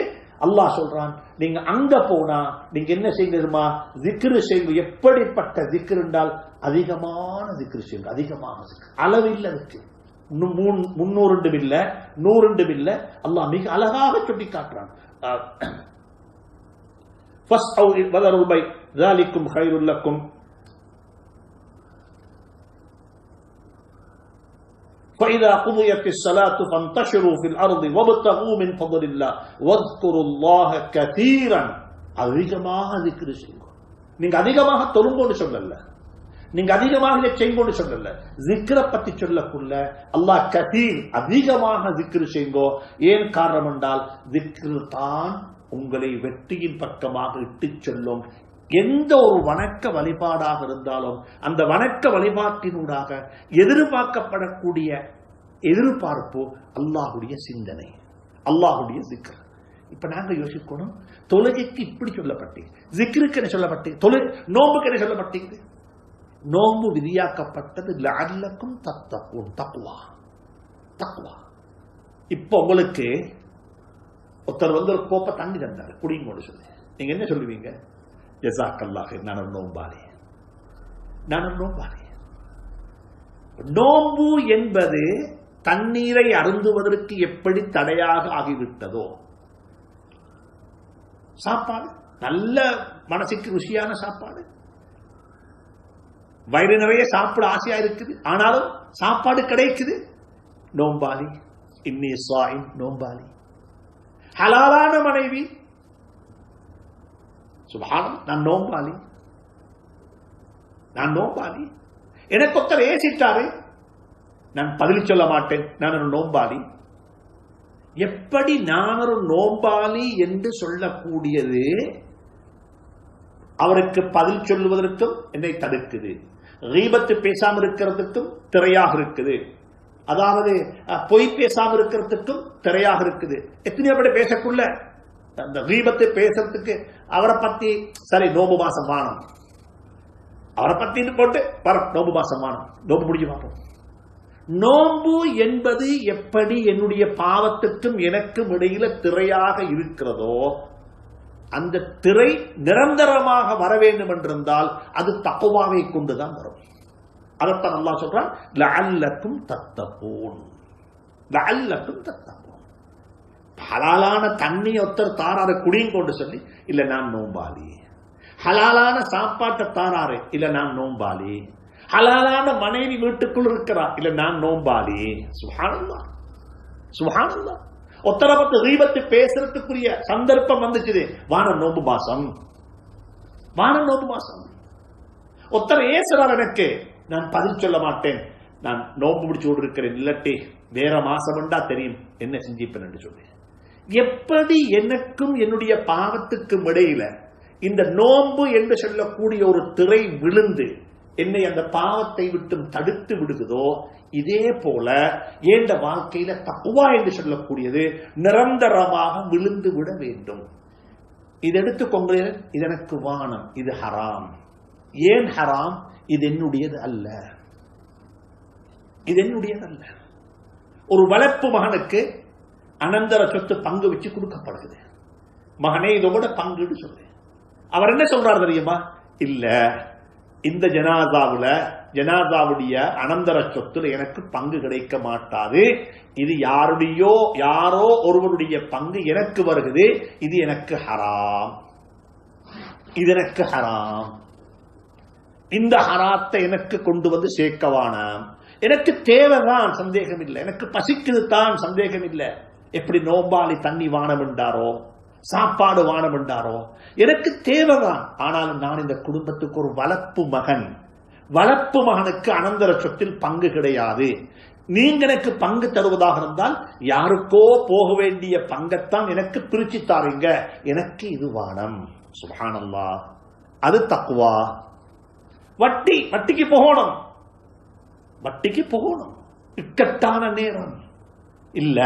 அல்லாஹ் சொல்றான். நீங்க அங்க போனா நீங்க என்ன செய்யுமா, ஸிக்ர் செய்யுங்க. எப்படிப்பட்ட ஸிக்ர் என்றால் அதிகமான ஸிக்ர் செய்யுங்க, அதிகமான ஸிக்ர். அளவு இல்லை அதுக்கு, 300 இல்ல 100 இல்ல. அல்லாஹ் மிக அழகாக சொல்லி காட்டுறான், ஃபஸ்அவ் வதருல் பை ذلكم خير لكم فإذا قضيت الصلاة فانتشروا في الأرض وابتغوا من فضل الله واذكروا الله كثيرا. அதிகமாக ذكر செய்யுங்க. நீங்க அதிகமாக தொழுங்கோன்னு சொல்லல, நீங்க அதிகமாக இதை செய்யுங்கோன்னு சொல்லல. ذكر பத்தி சொல்லக்குள்ள அல்லாஹ் கதீர், அதிகமாக ذكر செய்யுங்கோ. ஏன் காரணம் என்றால் ذكر தான் உங்களை வெற்றியின் பக்கமாக இட்டு செல்லும். எந்த ஒரு வணக்க வழிபாடாக இருந்தாலும் அந்த வணக்க வழிபாட்டினூடாக எதிர்பார்க்கப்படக்கூடிய எதிர்பார்ப்பு அல்லாஹ்வுடைய சிந்தனை, அல்லாஹ்வுடைய ஸிக்ர். இப்ப நாங்க யோசிக்கணும், தொழுகைக்கு இப்படி சொல்லப்பட்டீங்க, ஸிக்ருக்கு என்ன சொல்லப்பட்டீங்க, நோம்புக்கு என்ன சொல்லப்பட்டீங்க? நோன்பு விதியாக்கப்பட்டது லஅல்லக்கும் தத்தகூன், தக்வா. தக்வா. இப்போ உங்களுக்கு ஒருத்தர் ஒரு கோப்பை தண்ணி தந்தார், குடிங்கன்னு சொல்லி, நீங்க என்ன சொல்லுவீங்க? ஜஸாக்கல்லாஹ், நான் ஒரு நோம்பாளி, நான் ஒரு நோம்பாளி. நோம்பு என்பது தண்ணீரை அருந்துவதற்கு எப்படி தடையாக ஆகிவிட்டதோ, சாப்பாடு நல்ல மனசுக்கு ருசியான சாப்பாடு, வயிறு நிறைய சாப்பிட ஆசையா இருக்குது, ஆனாலும் சாப்பாடு கிடைக்குது, நோம்பாளி. இன்னி ஸாயிம், நோம்பாளி. ஹலாலான மனைவி, சுப்ஹானல்லாஹ், நான் நோம்பாளி, நான் நோம்பாளி. எனக்கு ஒருத்தர் ஏசிட்டாரு, நான் பதில் சொல்ல மாட்டேன், நான் ஒரு நோம்பாளி. எப்படி நான் ஒரு நோம்பாளி என்று சொல்லக்கூடியது அவருக்கு பதில் சொல்லுவதற்கும் என்னை தடுக்குது, கீபத்து பேசாம இருக்கிறதுக்கும் திரையாக இருக்குது, அதாவது பொய் பேசாம இருக்கிறதுக்கும் திரையாக இருக்குது. எத்தனையோ படி பேசக்குள்ள அந்த கீபத்து பேசுறதுக்கு அவரை பத்தி சரி நோம்பு மாசம் வானம், அவரை பத்தி போட்டு வர நோம்பு மாசம் வானம், நோம்பு முடிஞ்சு பார்ப்போம். நோம்பு என்பது எப்படி என்னுடைய பாவத்துக்கும் எனக்கும் இடையில திரையாக இருக்கிறதோ, அந்த திரை நிரந்தரமாக வர வேண்டும் என்றிருந்தால் அது தக்வாவை கொண்டுதான் வரும். அதைத்தான் அல்லாஹ் சொல்றான், லஅல்லக்கும் தத்தகூன், லஅல்லக்கும் தத்தகூன். ஹலாலான தண்ணி ஒருத்தர் தாராரு குடியும் கொண்டு சொல்லி, இல்ல நான் நோம்பாளி. ஹலாலான சாப்பாட்டை தாராரு, இல்ல நான் நோம்பாளி. ஹலாலான மனைவி வீட்டுக்குள் இருக்கிறா, இல்ல நான் நோம்பாளி. சுப்ஹானல்லாஹ், சுப்ஹானல்லாஹ். ஒத்தரை பத்து கீபத்து பேசுறதுக்குரிய சந்தர்ப்பம் வந்துச்சு, வான நோம்பு மாசம், வான நோம்பு மாசம். ஒத்தரை ஏசுறார், எனக்கு நான் பதில் சொல்ல மாட்டேன், நான் நோம்பு முடிச்சு கொண்டு இருக்கிறேன், இல்லாட்டி வேற மாசம்டா தெரியும் என்ன செஞ்சிப்பேன் என்று சொல்லி. எப்படி எனக்கும் என்னுடைய பாவத்துக்கும் இடையில இந்த நோம்பு என்று சொல்லக்கூடிய ஒரு திரை விழுந்து என்னை அந்த பாவத்தை விட்டு தடுத்து விடுகிறதோ, இதே போல ஏண்ட வாழ்க்கையில தக்வா என்று சொல்லக்கூடியது நிரந்தரமாக விழுந்து விட வேண்டும். இது எடுத்துக்கொண்டு, இது எனக்கு வானம், இது ஹராம். ஏன் ஹராம்? இது என்னுடையது அல்ல, இது என்னுடையது அல்ல. ஒரு வளர்ப்பு மகனுக்கு அனந்தர சொத்து பங்கு வச்சு கொடுக்கப்படுகிறது. மகனே இதோட பங்குன்னு சொல்லு. அவர் என்ன சொல்றாரு தெரியுமா? இல்ல, இந்த ஜனாதாவுடைய அனந்தர சொத்துல எனக்கு பங்கு கிடைக்க மாட்டாது, இது யாரோ ஒருவருடைய பங்கு எனக்கு வருகிறது, இது எனக்கு ஹராம், இது எனக்கு ஹராம். இந்த ஹராத்தை எனக்கு கொண்டு வந்து சேர்க்கவான, எனக்கு தேவைதான், சந்தேகம் இல்லை, எனக்கு பசிக்குது தான், சந்தேகம் இல்லை. எப்படி நோம்பாளி தண்ணி வானம் என்றாரோ, சாப்பாடு வானம் என்றாரோ, எனக்கு தேவைதான். ஆனாலும் நான் இந்த குடும்பத்துக்கு ஒரு வளர்ப்பு மகன், வளர்ப்பு மகனுக்கு அனந்தர சொத்தில் பங்கு கிடையாது. நீங்க எனக்கு பங்கு தருவதாக இருந்தால் யாருக்கோ போக வேண்டிய பங்கத்தான் எனக்கு பிரிச்சு தாருங்க, எனக்கு இது வானம். சுப்ஹானல்லாஹ், அது தக்வா. வட்டிக்கு போகணும், வட்டிக்கு போகணும், இக்கட்டான நேரம் இல்ல,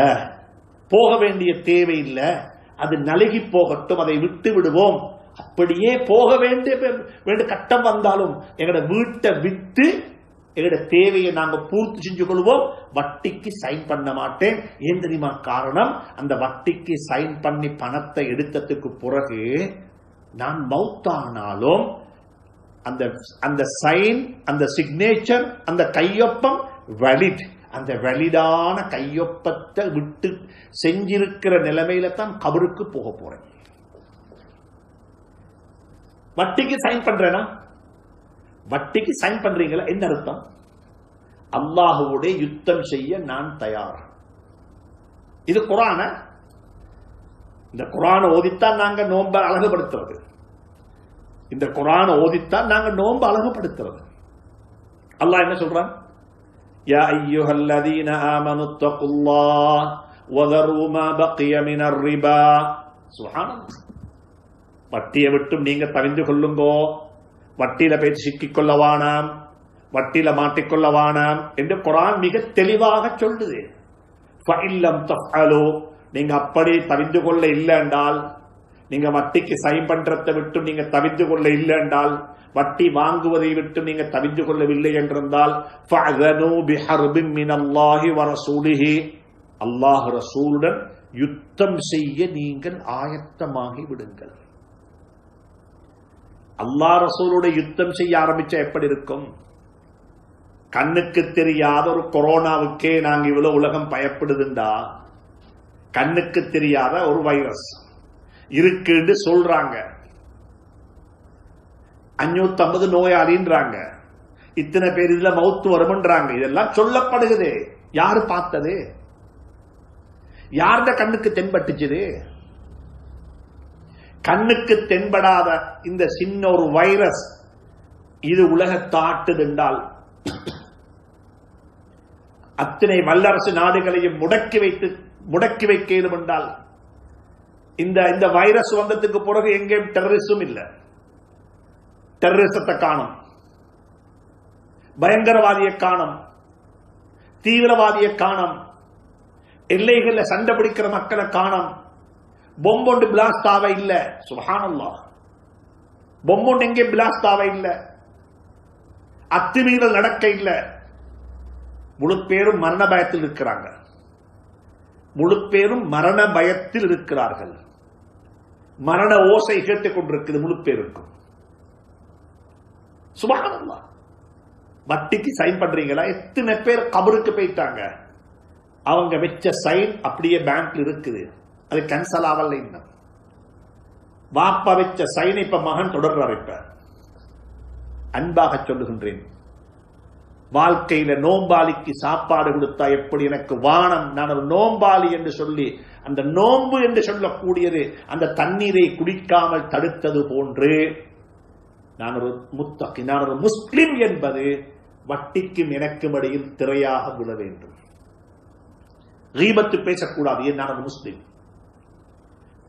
போக வேண்டிய தேவை இல்லை, அது நழுகி போகட்டும், அதை விட்டு விடுவோம். அப்படியே போக வேண்டிய கட்டம் வந்தாலும் எங்கட வீட்டை விட்டு எங்கட தேவையை நாங்க பூர்த்தி செஞ்சு கொள்வோம். வட்டிக்கு சைன் பண்ண மாட்டேன். ஏன் தெரியுமா காரணம்? அந்த வட்டிக்கு சைன் பண்ணி பணத்தை எடுத்ததுக்கு பிறகு நான் மௌத்தானாலும் அந்த சைன், அந்த சிக்னேச்சர், அந்த கையொப்பம் வேலிட். அந்த வேலிடான கையொப்பத்தை விட்டு செஞ்சிருக்கிற நிலைமையில தான் கபருக்கு போக போறேன். வட்டிக்கு சைன் பண்றேனா? வட்டிக்கு சைன் பண்றீங்களா? என்ன அர்த்தம்? அல்லாஹ்வோட யுத்தம் செய்ய நான் தயார். இது குர்ஆன. இந்த குர்ஆனை ஓதித்தான் நாங்க நோன்பை அழகுபடுத்துறது. இந்த குர்ஆனை ஓதித்தான் நாங்க நோன்பை அழகுபடுத்துறது. அல்லாஹ் என்ன சொல்றான்? யா அய்யுஹல்லதீன ஆமனு தக்குல்லாஹ் வதரு மா பக்கிய மினர் ரிபா. சுப்ஹானல்லாஹ். வட்டியை விட்டும் நீங்க தவிந்து கொள்ளுங்கோ, வட்டியில போய் சிக்கிக்கொள்ளவானாம், வட்டியில மாட்டிக்கொள்ளவானாம் என்று குர்ஆன் மிக தெளிவாக சொல்லுது. ஃபஇல்லம் தஃஅலு, நீங்க அப்படி தவிந்து கொள்ள இல்லை என்றால், நீங்க வட்டிக்கு சைன் பண்றதை விட்டு நீங்க தவிந்து கொள்ள இல்லை என்றால், வட்டி வாங்குவதை விட்டு நீங்க தவிந்து கொள்ளவில்லை என்றிருந்தால் அல்லாஹ் ரசூலுடன் யுத்தம் செய்ய நீங்கள் ஆயத்தமாகி விடுங்கள். அல்லாஹ் ரசூலுடைய யுத்தம் செய்ய ஆரம்பிச்சா எப்படி இருக்கும்? கண்ணுக்கு தெரியாத ஒரு கொரோனாவுக்கே நாங்க இவ்வளவு உலகம் பயப்படுதுண்டா, கண்ணுக்கு தெரியாத ஒரு வைரஸ் இருக்குன்னு சொல்றாங்க, 550 நோயாளின்றாங்க, இத்தனை பேர் இதுல மௌத்து வரும்ன்றாங்க. இதெல்லாம் சொல்லப்படுகிறது. யாரு பார்த்தது? யார்த கண்ணுக்கு தென்பட்டுச்சு? கண்ணுக்கு தென்படாத இந்த சின்ன ஒரு வைரஸ் இது உலகத்தாட்டுது என்றால் அத்தனை வல்லரசு நாடுகளையும் முடக்கி வைக்க என்றால் இந்த வைரஸ் வந்ததுக்கு பிறகு எங்கேயும் டெரரிசம் இல்லை. டெரரிசத்தை காணும், பயங்கரவாதியை காணும், தீவிரவாதியை காணும், எல்லைகள்ல சண்டை பிடிக்கிற மக்களை காணும். பொம்பொண்டு பிளாஸ்ட் ஆவ இல்ல. சுப்ஹானல்லாஹ், பொம்பொண்டு எங்கே பிளாஸ்ட் ஆவ இல்ல, அத்துமீறல் நடக்க இல்ல. முழு பேரும் மரண பயத்தில் இருக்கிறாங்க. முழு பேரும் மரண பயத்தில் இருக்கிறார்கள். மரண ஓசை கேட்டுக் கொண்டிருக்கிறது முழு பேருக்கும். சுப்ஹானல்லாஹ், வட்டிக்கு சைன் பண்றீங்களா? எத்தனை பேர் கபருக்கு போயிட்டாங்க. அவங்க வச்ச சைன் அப்படியே பேங்க்ல இருக்குது, அது கேன்சல் ஆகல. இன்னும் வாப்பா வச்ச சைன் இப்ப மகன் தொடர்றார். இப்ப அன்பாக சொல்லுகின்றேன், வாழ்க்கையில நோம்பாளிக்கு சாப்பாடு கொடுத்தா எப்படி எனக்கு வானம், நான் ஒரு நோம்பாளி என்று சொல்லி அந்த நோன்பு என்று சொல்லக்கூடியது அந்த தண்ணீரை குடிக்காமல் தடுத்தது போன்று நான் ஒரு முத்தகி, நான் ஒரு முஸ்லிம் என்பது வட்டிக்கும் எனக்கும் இடையில் திரையாக விழ வேண்டும். கீபத்து பேசக்கூடாது, ஏன் நான் ஒரு முஸ்லிம்.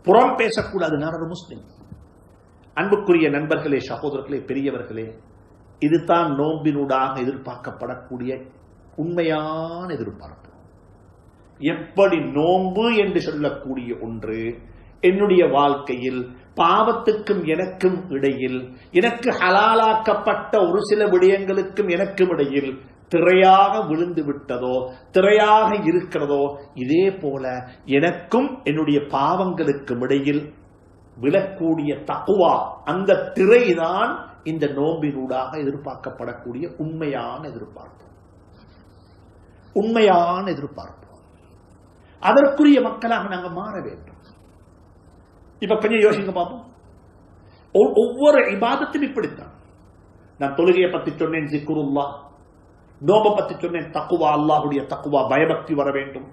புறம் பேசக்கூடாது, நான் ஒரு முஸ்லிம். அன்புக்குரிய நண்பர்களே, சகோதரர்களே, பெரியவர்களே, இதுதான் நோம்பினூடாக எதிர்பார்க்கப்படக்கூடிய உண்மையான எதிர்பார்ப்பு. எப்படி நோன்பு என்று சொல்லக்கூடிய ஒன்று என்னுடைய வாழ்க்கையில் பாவத்துக்கும் எனக்கும் இடையில், எனக்கு ஹலாலாக்கப்பட்ட ஒரு சில விடயங்களுக்கும் எனக்கும் இடையில் திரையாக விழுந்து விட்டதோ, திரையாக இருக்கிறதோ, இதே போல எனக்கும் என்னுடைய பாவங்களுக்கும் இடையில் விழக்கூடிய தக்வா, அந்த திரைதான் இந்த நோம்பினூடாக எதிர்பார்க்கப்படக்கூடிய உண்மையான எதிர்பார்ப்பு. உண்மையான எதிர்பார்ப்பு. அதற்குரிய மக்களாக நாங்கள் மாற வேண்டும். இப்ப கொஞ்சம் யோசிங்க பார்ப்போம். ஒவ்வொரு இபாதத்தும் இப்படித்தான். நான் தொழுகையை பத்தி சொன்னேன், ஜிக்ருல்லாஹ். நோம்பை பத்தி சொன்னேன், தக்குவா, அல்லாஹுடைய தக்குவா, பயபக்தி வர வேண்டும்.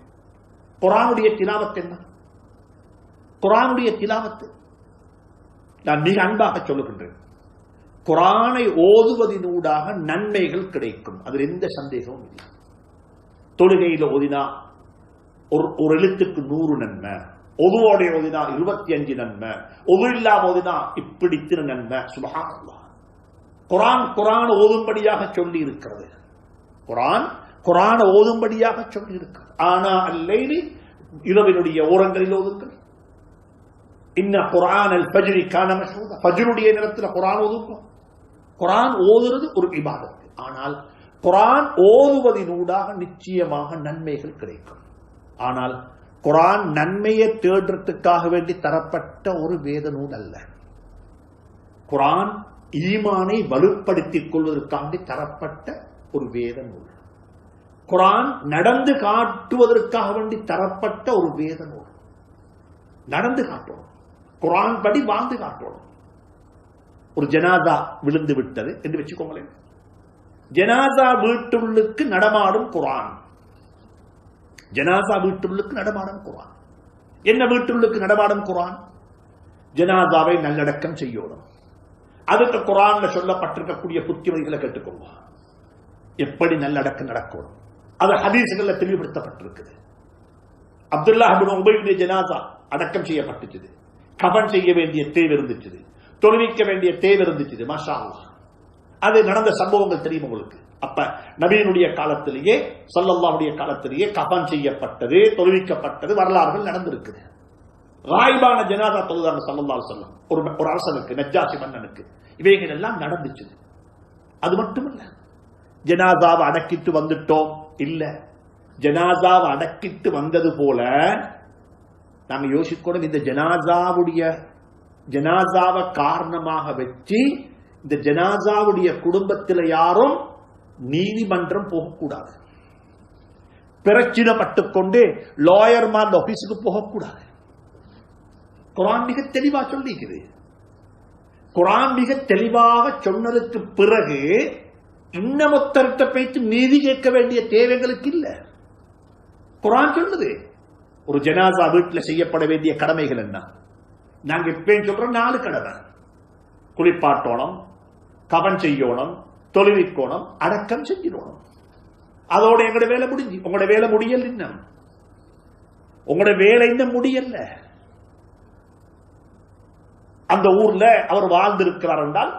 குர்ஆனுடைய திலாவத் என்ன? குர்ஆனுடைய திலாவத்து நான் மிக அன்பாக சொல்லுகின்றேன். குர்ஆனை ஓதுவதினூடாக நன்மைகள் கிடைக்கும், அதில் எந்த சந்தேகமும் இல்லை. தொழுகையில் ஓதினா ஒரு எழுத்துக்கு 100 நன்மை, ஒதுவோட ஓதினா 25 நன்மை, ஒது இல்லாம ஓதினா இப்படி நன்மை. சுப்ஹானல்லாஹ். குர்ஆன் ஓதும்படியாக சொல்லி இருக்கிறது. குர்ஆன் ஓதும்படியாக சொல்லி இருக்கிறது. ஆனா அல்லைலி, இரவினுடைய ஓரங்களில் ஓதுங்கள். இன்ன குர்ஆனல் ஃபஜ்ரி கான மஷ்ஹூதா, ஃபஜ்ருடைய நேரத்தில் குர்ஆன் ஓதுங்க. குர்ஆன் ஓதுறது ஒரு இபாதத். ஆனால் குர்ஆன் ஓதுவதினூடாக நிச்சயமாக நன்மைகள் கிடைக்கும். ஆனால் குர்ஆன் நன்மையை தேடுறதுக்காக வேண்டி தரப்பட்ட ஒரு வேத நூல் அல்ல. குர்ஆன் ஈமானை வலுப்படுத்திக் கொள்வதற்காக தரப்பட்ட ஒரு வேத நூல். குர்ஆன் நடந்து காட்டுவதற்காக வேண்டி தரப்பட்ட ஒரு வேத நூல். நடந்து காட்டணும், குர்ஆன் படி வாழ்ந்து காட்டணும். ஒரு ஜனாதா விழுந்து விட்டது என்று வச்சுக்கோங்களேன். ஜனாதா வீட்டுள்ளுக்கு நடமாடும் குர்ஆன். ஜனாதா வீட்டுள்ளுக்கு நடமாடும் குர்ஆன். என்ன வீட்டுள்ளுக்கு நடமாடும் குர்ஆன்? ஜனாதாவை நல்லடக்கம் செய்யணும். அதுக்கு குர்ஆன்ல சொல்லப்பட்டிருக்கக்கூடிய புத்திமதிகளை கேட்டுக்கொள்வா. எப்படி நல்லடக்கம் நடக்கணும், அது ஹதீஸ்கள்ல தெளிவுபடுத்தப்பட்டிருக்குது. அப்துல்லாஹ் இப்னு உபையுடைய ஜனாதா அடக்கம் செய்யப்பட்டுச்சு. கஃன் செய்ய வேண்டிய தேவை இருந்துச்சு, தொழுவிக்க வேண்டிய தேவை இருந்துச்சு. மாஷா அல்லாஹ், அது நடந்த சம்பவங்கள் தெரியும் உங்களுக்கு. அப்ப நபியினுடைய காலத்திலேயே, ஸல்லல்லாஹுடைய காலத்திலேயே கஃன் செய்யப்பட்டது, தொழுவிக்கப்பட்டது வரலாறுகள் நடந்திருக்குது. ராய்பான ஜனாதா தொழுதாங்க ஸல்லல்லாஹு அலைஹி வஸல்லம். ஒரு அரசனுக்கு, நஜ்ஜாஷி மன்னனுக்கு. இவைகள் எல்லாம் நடந்துச்சு. அது மட்டுமல்ல, ஜனாதாவை அடக்கிட்டு வந்துட்டோம் இல்ல, ஜனாதாவை அடக்கிட்டு வந்தது போல நாங்க யோசிக்கணும். இந்த ஜனாதாவை காரணமாக வச்சு இந்த ஜனாதாவுடைய குடும்பத்தில் யாரும் நீதிமன்றம் போகக்கூடாது, பிரச்சனை பட்டுக்கொண்டு லாயர்மான் ஆபீஸுக்கு போகக்கூடாது. குர்ஆன் மிக தெளிவா சொல்லிக்குது. குர்ஆன் மிக தெளிவாக சொன்னதுக்கு பிறகு இன்னமொத்தரட்ட போயிட்டு நீதி கேட்க வேண்டிய தேவைகளுக்கு இல்ல. குர்ஆன் சொல்லுது ஒரு ஜனாசா வீட்டில் செய்யப்பட வேண்டிய கடமைகள் என்ன. நாங்க எப்பயும் சொல்றோம் 4 கடமை: குளிப்பாட்டோணும், கவன் செய்யணும், தொழுவிக்கோணும், அடக்கம் செஞ்சிடணும். அதோட எங்களோட வேலை முடிஞ்சு. உங்களோட வேலை முடியல, இன்னும் உங்களோட வேலை இன்னும் முடியல. அந்த ஊர்ல அவர் வாழ்ந்திருக்கிறார் என்றால்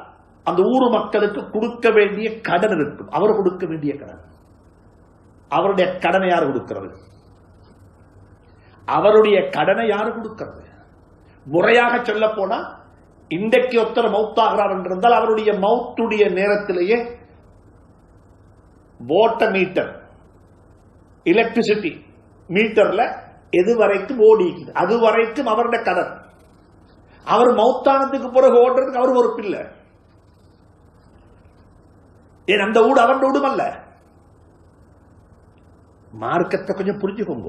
அந்த ஊர் மக்களுக்கு கொடுக்க வேண்டிய கடன் இருக்கும். அவர் கொடுக்க வேண்டிய கடன். அவருடைய கடனை யார் கொடுக்கிறது? அவருடைய கடனை யாரு கொடுக்கிறது? முறையாக சொல்ல போனா, இன்றைக்கு ஒருத்தர் மௌத்தாகிறார் என்றிருந்தால் அவருடைய மௌத்துடைய நேரத்திலேயே வாட்டர் மீட்டர், எலக்ட்ரிசிட்டி மீட்டர்ல எது வரைக்கும் ஓடிக்குது அது வரைக்கும் அவருடைய கடன். அவர் மௌத்தானத்துக்கு பிறகு ஓடுறதுக்கு அவர் பொறுப்பில்லை. ஏன் அந்த ஊடு அவன் ஊடும் அல்ல. மார்க்கத்தை கொஞ்சம் புரிஞ்சுக்கோங்க.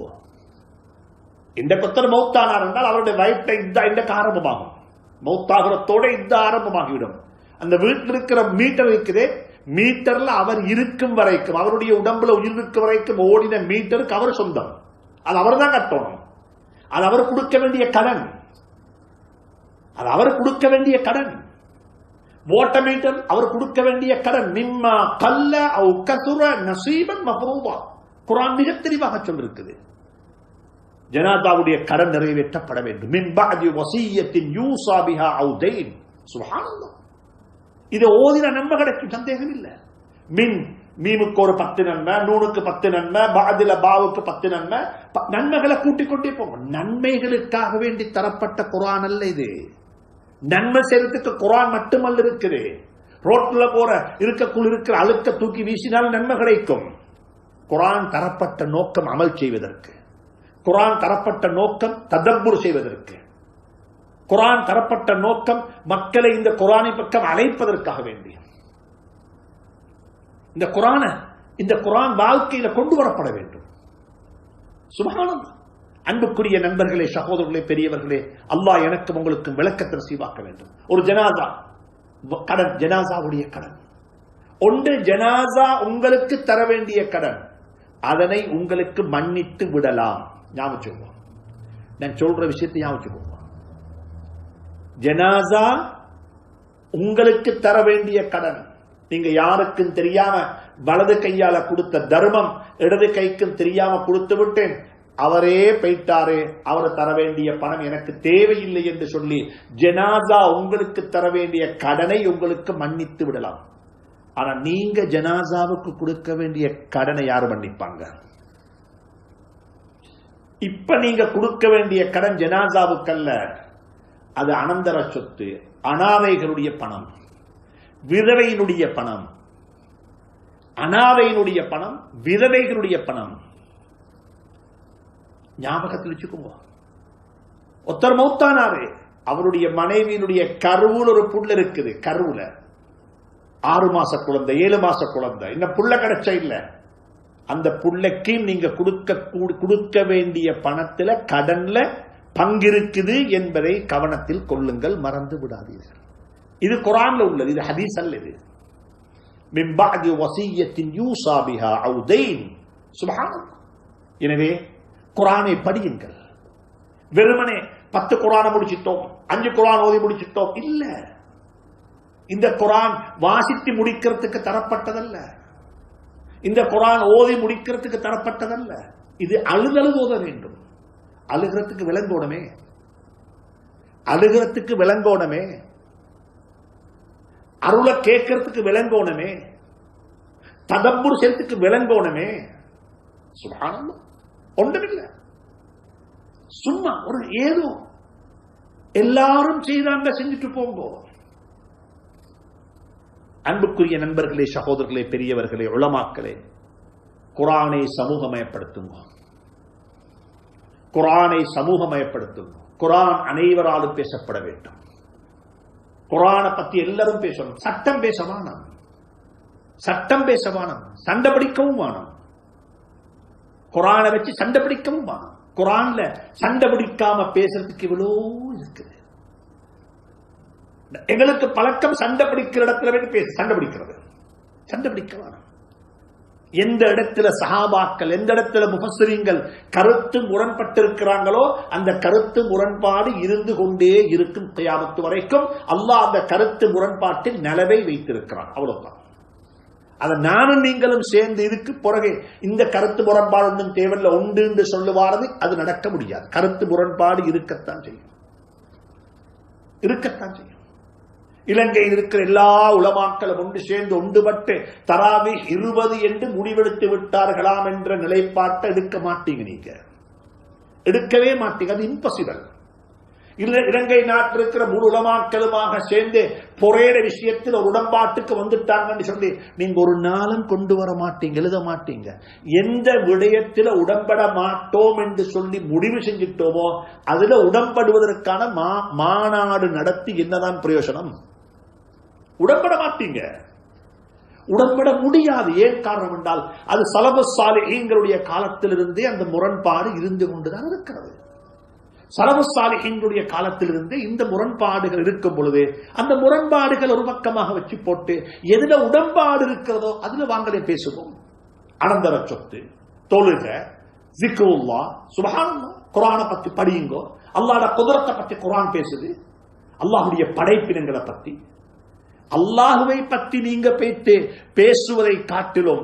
இந்த கொத்தர் மௌத்தானார் என்றால் அவருடைய வயிற்றை இந்த ஆரம்பமாகும். மௌத்தாகிறதோட இந்த ஆரம்பமாகிவிடும். அந்த வீட்டில் இருக்கிற மீட்டர் இருக்குது, மீட்டர்ல அவர் இருக்கும் வரைக்கும், அவருடைய உடம்புல உயிர் இருக்கும் வரைக்கும் ஓடின மீட்டருக்கு அவர் சொந்தம். அது அவர் தான் கட்டணும். அது அவர் கொடுக்க வேண்டிய கடன். அது அவர் கொடுக்க வேண்டிய கடன். வாட்டர் மீட்டர் அவர் கொடுக்க வேண்டிய கடன். மிம்மா கல்ல அவ் கசுர நசீபன் மஃரூபா. குர்ஆன் மிக தெளிவாக சொல்லிருக்குது. ஜனாதாவுடைய கடன் நிறைவேற்றப்பட வேண்டும். மின் பஅதி வஸிய்யத்தின் யூஸா பிஹா அவ் தைன். சுப்ஹானல்லாஹ். இது ஓதின நன்மை கிடைக்கும், சந்தேகம் இல்லை. மின் மீமுக்கு ஒரு 10 நன்மை, நூனுக்கு 10 நன்மை, பாதில பாவுக்கு 10 நன்மை. நன்மைகளை கூட்டிக் கொண்டே போகும். நன்மைகளுக்காக வேண்டி தரப்பட்ட குர்ஆன் அல்ல இது. நன்மை செய்யறதுக்கு குர்ஆன் மட்டுமல்ல இருக்குது. ரோட்ல போற இருக்கிற அழுக்க தூக்கி வீசினால் நன்மை கிடைக்கும். குர்ஆன் தரப்பட்ட நோக்கம் அமல் செய்வதற்கு. குர்ஆன் தரப்பட்ட நோக்கம் ததப்புர் செய்வதற்கு. குர்ஆன் தரப்பட்ட நோக்கம் மக்களை இந்த குர்ஆனை பக்கம் அழைப்பதற்காக வேண்டி. இந்த குர்ஆன் வாழ்க்கையில கொண்டு வரப்பட வேண்டும். சுப்ஹானல்லாஹ். அன்புக்குரிய நண்பர்களே, சகோதரர்களே, பெரியவர்களே, அல்லாஹ் எனக்கும் உங்களுக்கும் விளக்கத்தை நசீபாக்க வேண்டும். ஒரு ஜனாசா கடன், ஜனாசாவுடைய கடன் ஒன்று. ஜனாசா உங்களுக்கு தர வேண்டிய கடன், அதனை உங்களுக்கு மன்னித்து விடலாம். ஞாபகம், நான் சொல்ற விஷயத்தை ஞாபகம். ஜனாசா உங்களுக்கு தர வேண்டிய கடன், நீங்க யாருக்கும் தெரியாம வலது கையால கொடுத்த தர்மம் இடது கைக்கும் தெரியாம கொடுத்து விட்டேன், அவரே போயிட்டாரே, அவர் தர வேண்டிய பணம் எனக்கு தேவையில்லை என்று சொல்லி ஜனாசா உங்களுக்கு தர வேண்டிய கடனை உங்களுக்கு மன்னித்து விடலாம். ஆனா நீங்க ஜனாசாவுக்கு கொடுக்க வேண்டிய கடனை யாரு மன்னிப்பாங்க? இப்ப நீங்க கொடுக்க வேண்டிய கடன் ஜனாசாவுக்கு அல்ல, அது அனந்தர சொத்து, அனாதைகளுடைய பணம், விதவையினுடைய பணம், அனாதையினுடைய பணம், விதவைகளுடைய பணம். ஞாபகத்தில் வச்சுக்கோங்க. ஒருத்தர் மௌத்தானாரு, அவருடைய மனைவியினுடைய கருவுல ஒரு புள்ள இருக்குது. கருவுல 6 மாச குழந்தை, 7 மாச குழந்தை, இன்னும் புள்ள கிடைச்ச இல்ல. அந்த புள்ளைக்கு நீங்க கொடுக்க வேண்டிய பணத்துல கடன்ல பங்கிருக்குது என்பதை கவனத்தில் கொள்ளுங்கள், மறந்து விடாதீர்கள். இது குர்ஆன்ல உள்ளது, இது ஹதீஸ் அல்ல. இது மின் பஅதி வஸிய்யத்தின் யூஸா பிஹா அவ் தைன். சுப்ஹானல்லாஹ். எனவே குர்ஆனை படியுங்கள். வெறுமனே 10 குர்ஆனை முடிச்சிட்டோம், 5 குர்ஆன் ஓதி முடிச்சிட்டோம் இல்ல. இந்த குர்ஆன் வாசித்து முடிக்கிறதுக்கு தரப்பட்டதல்ல. இந்த குர்ஆன் ஓதி முடிக்கிறதுக்கு தரப்பட்டதல்ல. இது அழுதழு ஓத வேண்டும். அழுகிறதுக்கு விளங்கோடமே, அழுகிறதுக்கு விளங்கோடமே, அருளை கேட்கறதுக்கு விளங்கோணமே, ததப்புர் செய்யறதுக்கு விளங்கோணமே. சுப்ஹானல்லாஹ். ஒன்றுமில்லை, சும்மா ஒரு ஏதோ எல்லாரும் செய்தாங்க, செஞ்சுட்டு போங்க. அன்புக்குரிய நண்பர்களே, சகோதரர்களே, பெரியவர்களே, உலமாக்களே, குர்ஆனை சமூகமயப்படுத்துங்க. குர்ஆனை சமூகமயப்படுத்துங்க. குர்ஆன் அனைவராலும் பேசப்பட வேண்டும். குர்ஆனை பத்தி எல்லாரும் பேசணும். சட்டம் பேசவானம், சட்டம் பேசவானம், சண்டை பிடிக்கவும் வேணும். குர்ஆனை வச்சு சண்டை பிடிக்கவும் வேணும். குர்ஆன்ல சண்டை பிடிக்காம பேசுறதுக்கு இவ்வளோ இருக்குது. எங்களுக்கு பழக்கம் சண்டை பிடிக்கிற இடத்துல பேச, சண்டை பிடிக்கிறது, சண்டை பிடிக்க வேணும். எந்த இடத்துல சஹாபாக்கள், எந்த இடத்துல முஃபஸ்ஸிரீன்கள் கருத்து முரண்பட்டிருக்கிறாங்களோ அந்த கருத்து முரண்பாடு இருந்து கொண்டே இருக்கும் கியாமத் வரைக்கும். அல்லாஹ் அந்த கருத்து முரண்பாட்டில் நிலவை வைத்திருக்கிறான். அவ்வளவுதான். அதை நானும் நீங்களும் சேர்ந்து இதுக்கு பிறகு இந்த கருத்து முரண்பாடு ஒன்றும் தேவையில்லை உண்டு என்று சொல்லுவாரது, அது நடக்க முடியாது. கருத்து முரண்பாடு இருக்கத்தான் செய்யும், இருக்கத்தான் செய்யும். இலங்கையில் இருக்கிற எல்லா உலமாக்களும் ஒன்று சேர்ந்து ஒன்றுபட்டு தராவீஹ் 20 என்று முடிவெடுத்து விட்டார்களாம் என்ற நிலைப்பாட்டை எடுக்க மாட்டீங்க. நீங்க எடுக்கவே மாட்டீங்க. அது இம்பாசிபிள். இலங்கை நாட்டில் இருக்கிற முழு உலமாக்களுமாக சேர்ந்து பொறையிட விஷயத்தில் ஒரு உடன்பாட்டுக்கு வந்துட்டாங்கன்னு சொல்லி நீங்க ஒரு நாளும் கொண்டு வர மாட்டீங்க, எழுத மாட்டீங்க. எந்த விடயத்தில் உடன்பட மாட்டோம் என்று சொல்லி முடிவு செஞ்சிட்டோமோ அதுல உடன்படுவதற்கான மாநாடு நடத்தி என்னதான் பிரயோஜனம்? உடன்பட மாட்டீங்க, உடன்பட முடியாது. ஏன் காரணம் என்றால் அது ஸலஃபுஸ் ஸாலிஹீன்களுடைய காலத்திலிருந்தே அந்த முரண்பாடு இருந்து கொண்டுதான் இருக்கிறது. ஸலஃபுஸ் ஸாலிஹீன்களுடைய காலத்திலிருந்து இந்த முரண்பாடுகள் இருக்கும் பொழுது அந்த முரண்பாடுகள் ஒரு பக்கமாக வச்சு போட்டு எதுல உடன்பாடு இருக்கிறதோ அதுல வாங்களே பேசுவோம். அனந்தர சொத்து, தொழுக, ஸிக்ருல்லாஹ், சுப்ஹானல்லாஹ், குர்ஆனை பத்தி படியுங்கோ. அல்லாஹ்வுடைய குத்ரத்தை பத்தி குர்ஆன் பேசுது. அல்லாஹ்வுடைய படைப்பினங்களை பத்தி, அல்லாஹ்வை பத்தி நீங்க பேசுவதை காட்டிலும்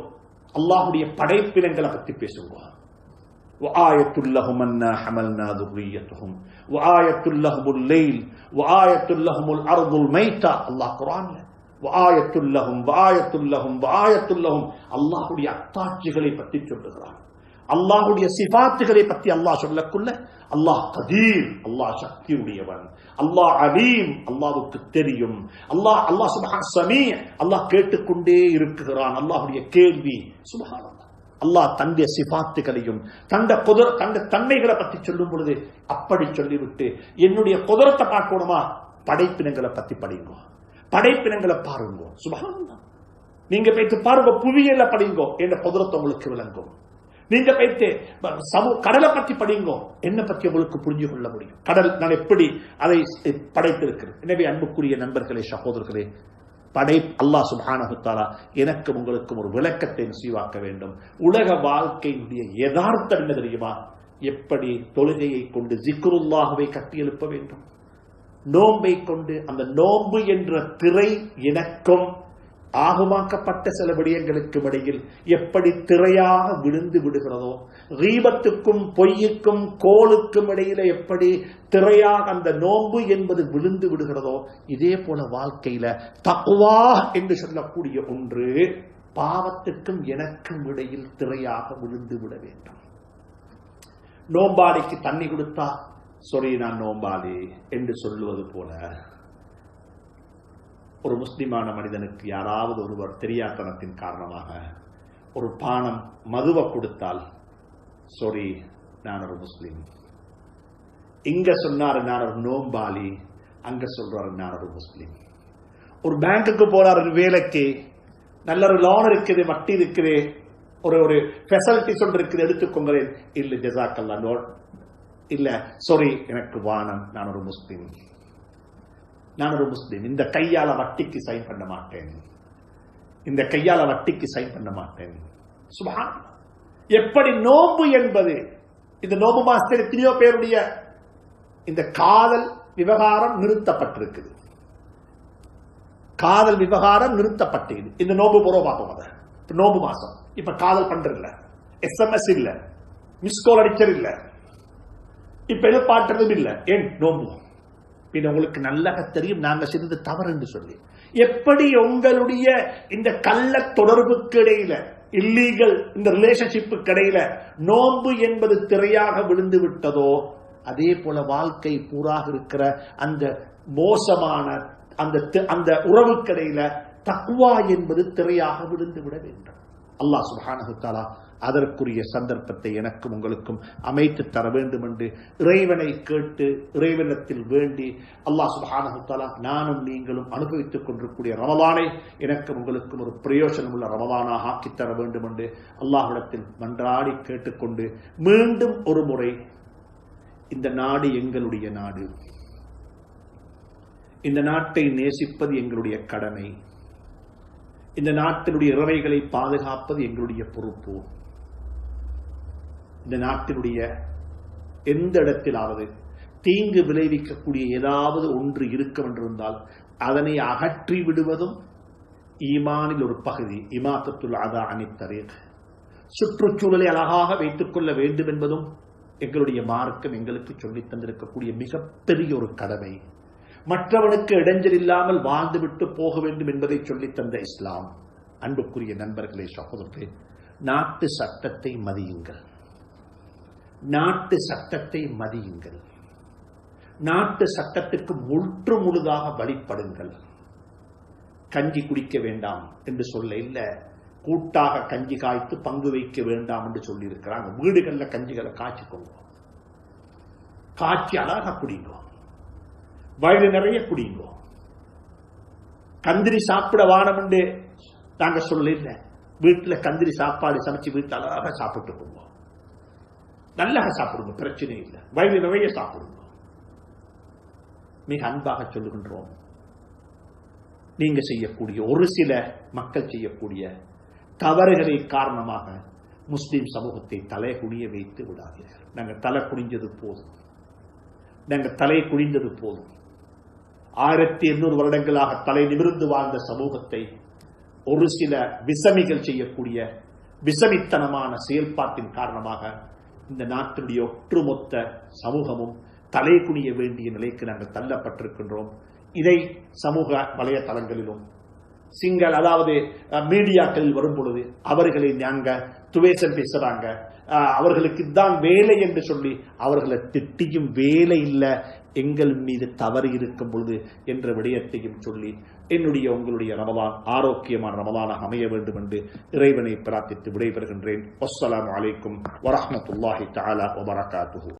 அல்லாஹ்வுடைய படைப்பினங்களை பத்தி பேசுங்க. وآية لهم أنا حملنا ذريتهم وآية لهم الليل وآية لهم الأرض الميتة. الله قرآن وآية لهم وآية لهم وآية لهم. அல்லாஹ்வுடைய அத்தாட்சிகளை பற்றி சொல்லுகிறான். அல்லாஹ்வுடைய சிஃபாத்துகளை பற்றி அல்லாஹ் சொல்லக்குள்ள அல்லாஹ் கதீர், அல்லாஹ் சக்தியுடையவன், அல்லாஹ் அலீம், அல்லாஹ்வுக்கு தெரியும், அல்லாஹ் சுப்ஹான ஸமீ, அல்லாஹ் கேட்டுக்கொண்டே இருக்கிறான். அல்லாஹ்வுடைய கேள்வி சுப்ஹானல்லாஹ். அல்லாஹ் தன்னுடைய சிபாத்துகளையும் தன்னுடைய தன்மைகளை பற்றி சொல்லும் பொழுது அப்படி சொல்லிவிட்டு என்னுடைய குதிரத்தை பார்க்கணுமா, படைப்பினங்களை பத்தி படிங்க, படைப்பினங்களை பாருங்க. சுப்ஹானல்லாஹ். நீங்க போயிட்டு பாருங்க, புவியியல படிங்க, என்ற குதிரத்தை உங்களுக்கு விளங்கும். நீங்க போயிட்டு கடலை பத்தி படிங்க, என்ன பத்தி உங்களுக்கு புரிஞ்சு கொள்ள முடியும். கடல் நான் எப்படி அதை படைத்திருக்கிறேன். எனவே அன்புக்குரிய நண்பர்களே, சகோதரர்களே, அல்லாஹ் சுப்ஹானஹு தஆலா எனக்கும் உங்களுக்கும் ஒரு விளக்கத்தை நசீவாக்க வேண்டும். உலக வாழ்க்கையினுடைய யதார்த்தம் என்ன தெரியுமா? எப்படி தொழுகையை கொண்டு ஸிக்ருல்லாஹ்வை கட்டி எழுப்ப வேண்டும், நோன்பை கொண்டு அந்த நோன்பு என்ற திரை எனக்கும் ஆகுமாக்கப்பட்ட சில விடயங்களுக்கும் இடையில் எப்படி திரையாக விழுந்து விடுகிறதோ, கீபத்துக்கும் பொய்யுக்கும் கோளுக்கும் இடையில எப்படி திரையாக அந்த நோன்பு என்பது விழுந்து விடுகிறதோ, இதே போல வாழ்க்கையில தக்வா என்று சொல்லக்கூடிய ஒன்று பாவத்துக்கும் எனக்கும் இடையில் திரையாக விழுந்து விட வேண்டும். நோம்பாளிக்கு தண்ணி கொடுத்தா சொரி நான் நோம்பாளி என்று சொல்லுவது போல ஒரு முஸ்லிமான மனிதனுக்கு யாராவது ஒருவர் தெரியாத்தனத்தின் காரணமாக ஒரு பானம் மதுவை கொடுத்தால் சொரி நான் ஒரு முஸ்லிம், இங்க சொன்னாரு நான் ஒரு நோம்பாளி, அங்க சொல்றாரு நான் ஒரு முஸ்லிம். ஒரு பேங்குக்கு போறாரு வேலைக்கு, நல்ல ஒரு லோன் இருக்குது, வட்டி இருக்குது, ஒரு ஃபெசிலிட்டி ஒன்று இருக்குது, எடுத்துக்கோங்களேன். இல்ல ஜஸாக்கல்லா நோட் இல்ல சொரி எனக்கு வானம், நான் ஒரு முஸ்லிம், நான் ஒரு முஸ்லிம். இந்த கையால வட்டிக்கு சைன் பண்ண மாட்டேன், இந்த கையால வட்டிக்கு சைன் பண்ண மாட்டேன். சுப்ஹானல்லாஹ். எப்படி நோன்பு என்பது, இந்த நோன்பு மாசத்தில் எத்தனையோ பேருடைய இந்த காதல் விவகாரம் நிறுத்தப்பட்டிருக்குது, காதல் விவகாரம் நிறுத்தப்பட்டது. இந்த நோன்பு பூர்வ பார்ப்போம். அதை நோன்பு மாசம் இப்ப காதல் பண்றதில்ல, SMS இல்ல, மிஸ்கால் அடிச்சது இல்ல, இப்ப எதிர்பார்த்ததும் இல்ல. ஏன் நோன்பு? பின் உங்களுக்கு நல்லா தெரியும் நாங்க செய்தது தவறு என்று சொல்லி. எப்படி உங்களுடைய இந்த கள்ள தொடர்புக்கு இடையில, இல்லீகல் இந்த ரிலேஷன்ஷிப்புக்கு இடையில நோன்பு என்பது திரையாக விழுந்து விட்டதோ, அதே போல வாழ்க்கை பூராக இருக்கிற அந்த மோசமான அந்த உறவுக்கடையில தக்வா என்பது திரையாக விழுந்து விட வேண்டும். அல்லாஹ் சுப்ஹானஹு தஆலா அதற்குரிய சந்தர்ப்பத்தை எனக்கும் உங்களுக்கும் அமைத்து தர வேண்டும் என்று இறைவனை கேட்டு இறைவனத்தில் வேண்டி அல்லாஹ் சுப்ஹானஹு தஆலா நானும் நீங்களும் அனுபவித்துக் கொண்டிருக்கூடிய ரமலானை எனக்கும் உங்களுக்கும் ஒரு பிரயோஜனம் உள்ள ரமலானாக ஆக்கித் தர வேண்டும் என்று அல்லாஹ்விடத்தில் மன்றாடி கேட்டுக்கொண்டு மீண்டும் ஒரு முறை இந்த நாடு எங்களுடைய நாடு, இந்த நாட்டை நேசிப்பது எங்களுடைய கடமை, இந்த நாட்டினுடைய இறவைகளை பாதுகாப்பது எங்களுடைய பொறுப்பு. இந்த நாட்டினுடைய எந்த இடத்திலாவது தீங்கு விளைவிக்கக்கூடிய ஏதாவது ஒன்று இருக்கும் என்றிருந்தால் அதனை அகற்றி விடுவதும் ஈமானில் ஒரு பகுதி. இமாத்தத்துல் அதா அனித் தரீக், சுற்றுச்சூழலை அழகாக வைத்துக் கொள்ள வேண்டும் என்பதும் எங்களுடைய மார்க்கம் எங்களுக்கு சொல்லித் தந்திருக்கக்கூடிய மிகப்பெரிய ஒரு கடமை. மற்றவனுக்கு இடைஞ்சல் இல்லாமல் வாழ்ந்துவிட்டு போக வேண்டும் என்பதை சொல்லித் தந்த இஸ்லாம். அன்புக்குரிய நண்பர்களே, சகோதரர்களே, நாட்டு சட்டத்தை மதியுங்கள், நாட்டு சட்டத்தை மதியுங்கள், நாட்டு சட்டத்திற்கு முற்று முழுதாக வழிபடுங்கள். கஞ்சி குடிக்க வேண்டாம் என்று சொல்ல இல்ல, கூட்டாக கஞ்சி காய்த்து பங்கு வைக்க வேண்டாம் என்று சொல்லி இருக்கிறாங்க. வீடுகளில் கஞ்சிகளை காய்ச்சிக்கோங்க, காய்ச்சி அழகாக குடிங்க, வயது நிறைய குடிங்க. கந்திரி சாப்பிட வானம் என்று நாங்க சொல்ல இல்ல, வீட்டில் கந்திரி சாப்பாடு சமைச்சு வீட்டில் அழகாக சாப்பிட்டு போங்க, நல்லா சாப்பிடுங்க, பிரச்சனை இல்லை, வயது நிறைய சாப்பிடுங்க. மிக அன்பாக சொல்லுகின்றோம், நீங்க செய்யக்கூடிய ஒரு சில மக்கள் செய்யக்கூடிய தவறுகளை காரணமாக முஸ்லிம் சமூகத்தை தலை குனிய வைத்து விடாதீர்கள். நாங்கள் தலை குனிஞ்சது போதும், நாங்கள் தலை குனிந்தது போதும். 1800 வருடங்களாக தலை நிமிர்ந்து வாழ்ந்த சமூகத்தை ஒரு சில விசமிகள் செய்யக்கூடிய விசமித்தனமான செயல்பாட்டின் காரணமாக இந்த நாட்டினுடைய ஒட்டுமொத்த சமூகமும் தலை குனிய வேண்டிய நிலைக்கு நாங்கள் தள்ளப்பட்டிருக்கின்றோம். இதை சமூக வலைதளங்களிலும் சிங்கள அதாவது மீடியாக்களில் வரும் பொழுது அவர்களை நாங்க துவேசம் பேசுறாங்க, அவர்களுக்கு இதுதான் வேலை என்று சொல்லி அவர்களை திட்டியும் வேலை இல்லை, எங்கள் மீது தவறு இருக்கும் பொழுது என்ற விடயத்தையும் சொல்லி என்னுடைய உங்களுடைய ரமலான் ஆரோக்கியமான ரமலானாக அமைய வேண்டும் என்று இறைவனை பிரார்த்தித்து விடைபெறுகின்றேன். அஸ்ஸலாமு அலைக்கும் வரஹ்மத்துல்லாஹி தஆலா வபரகாத்துஹு.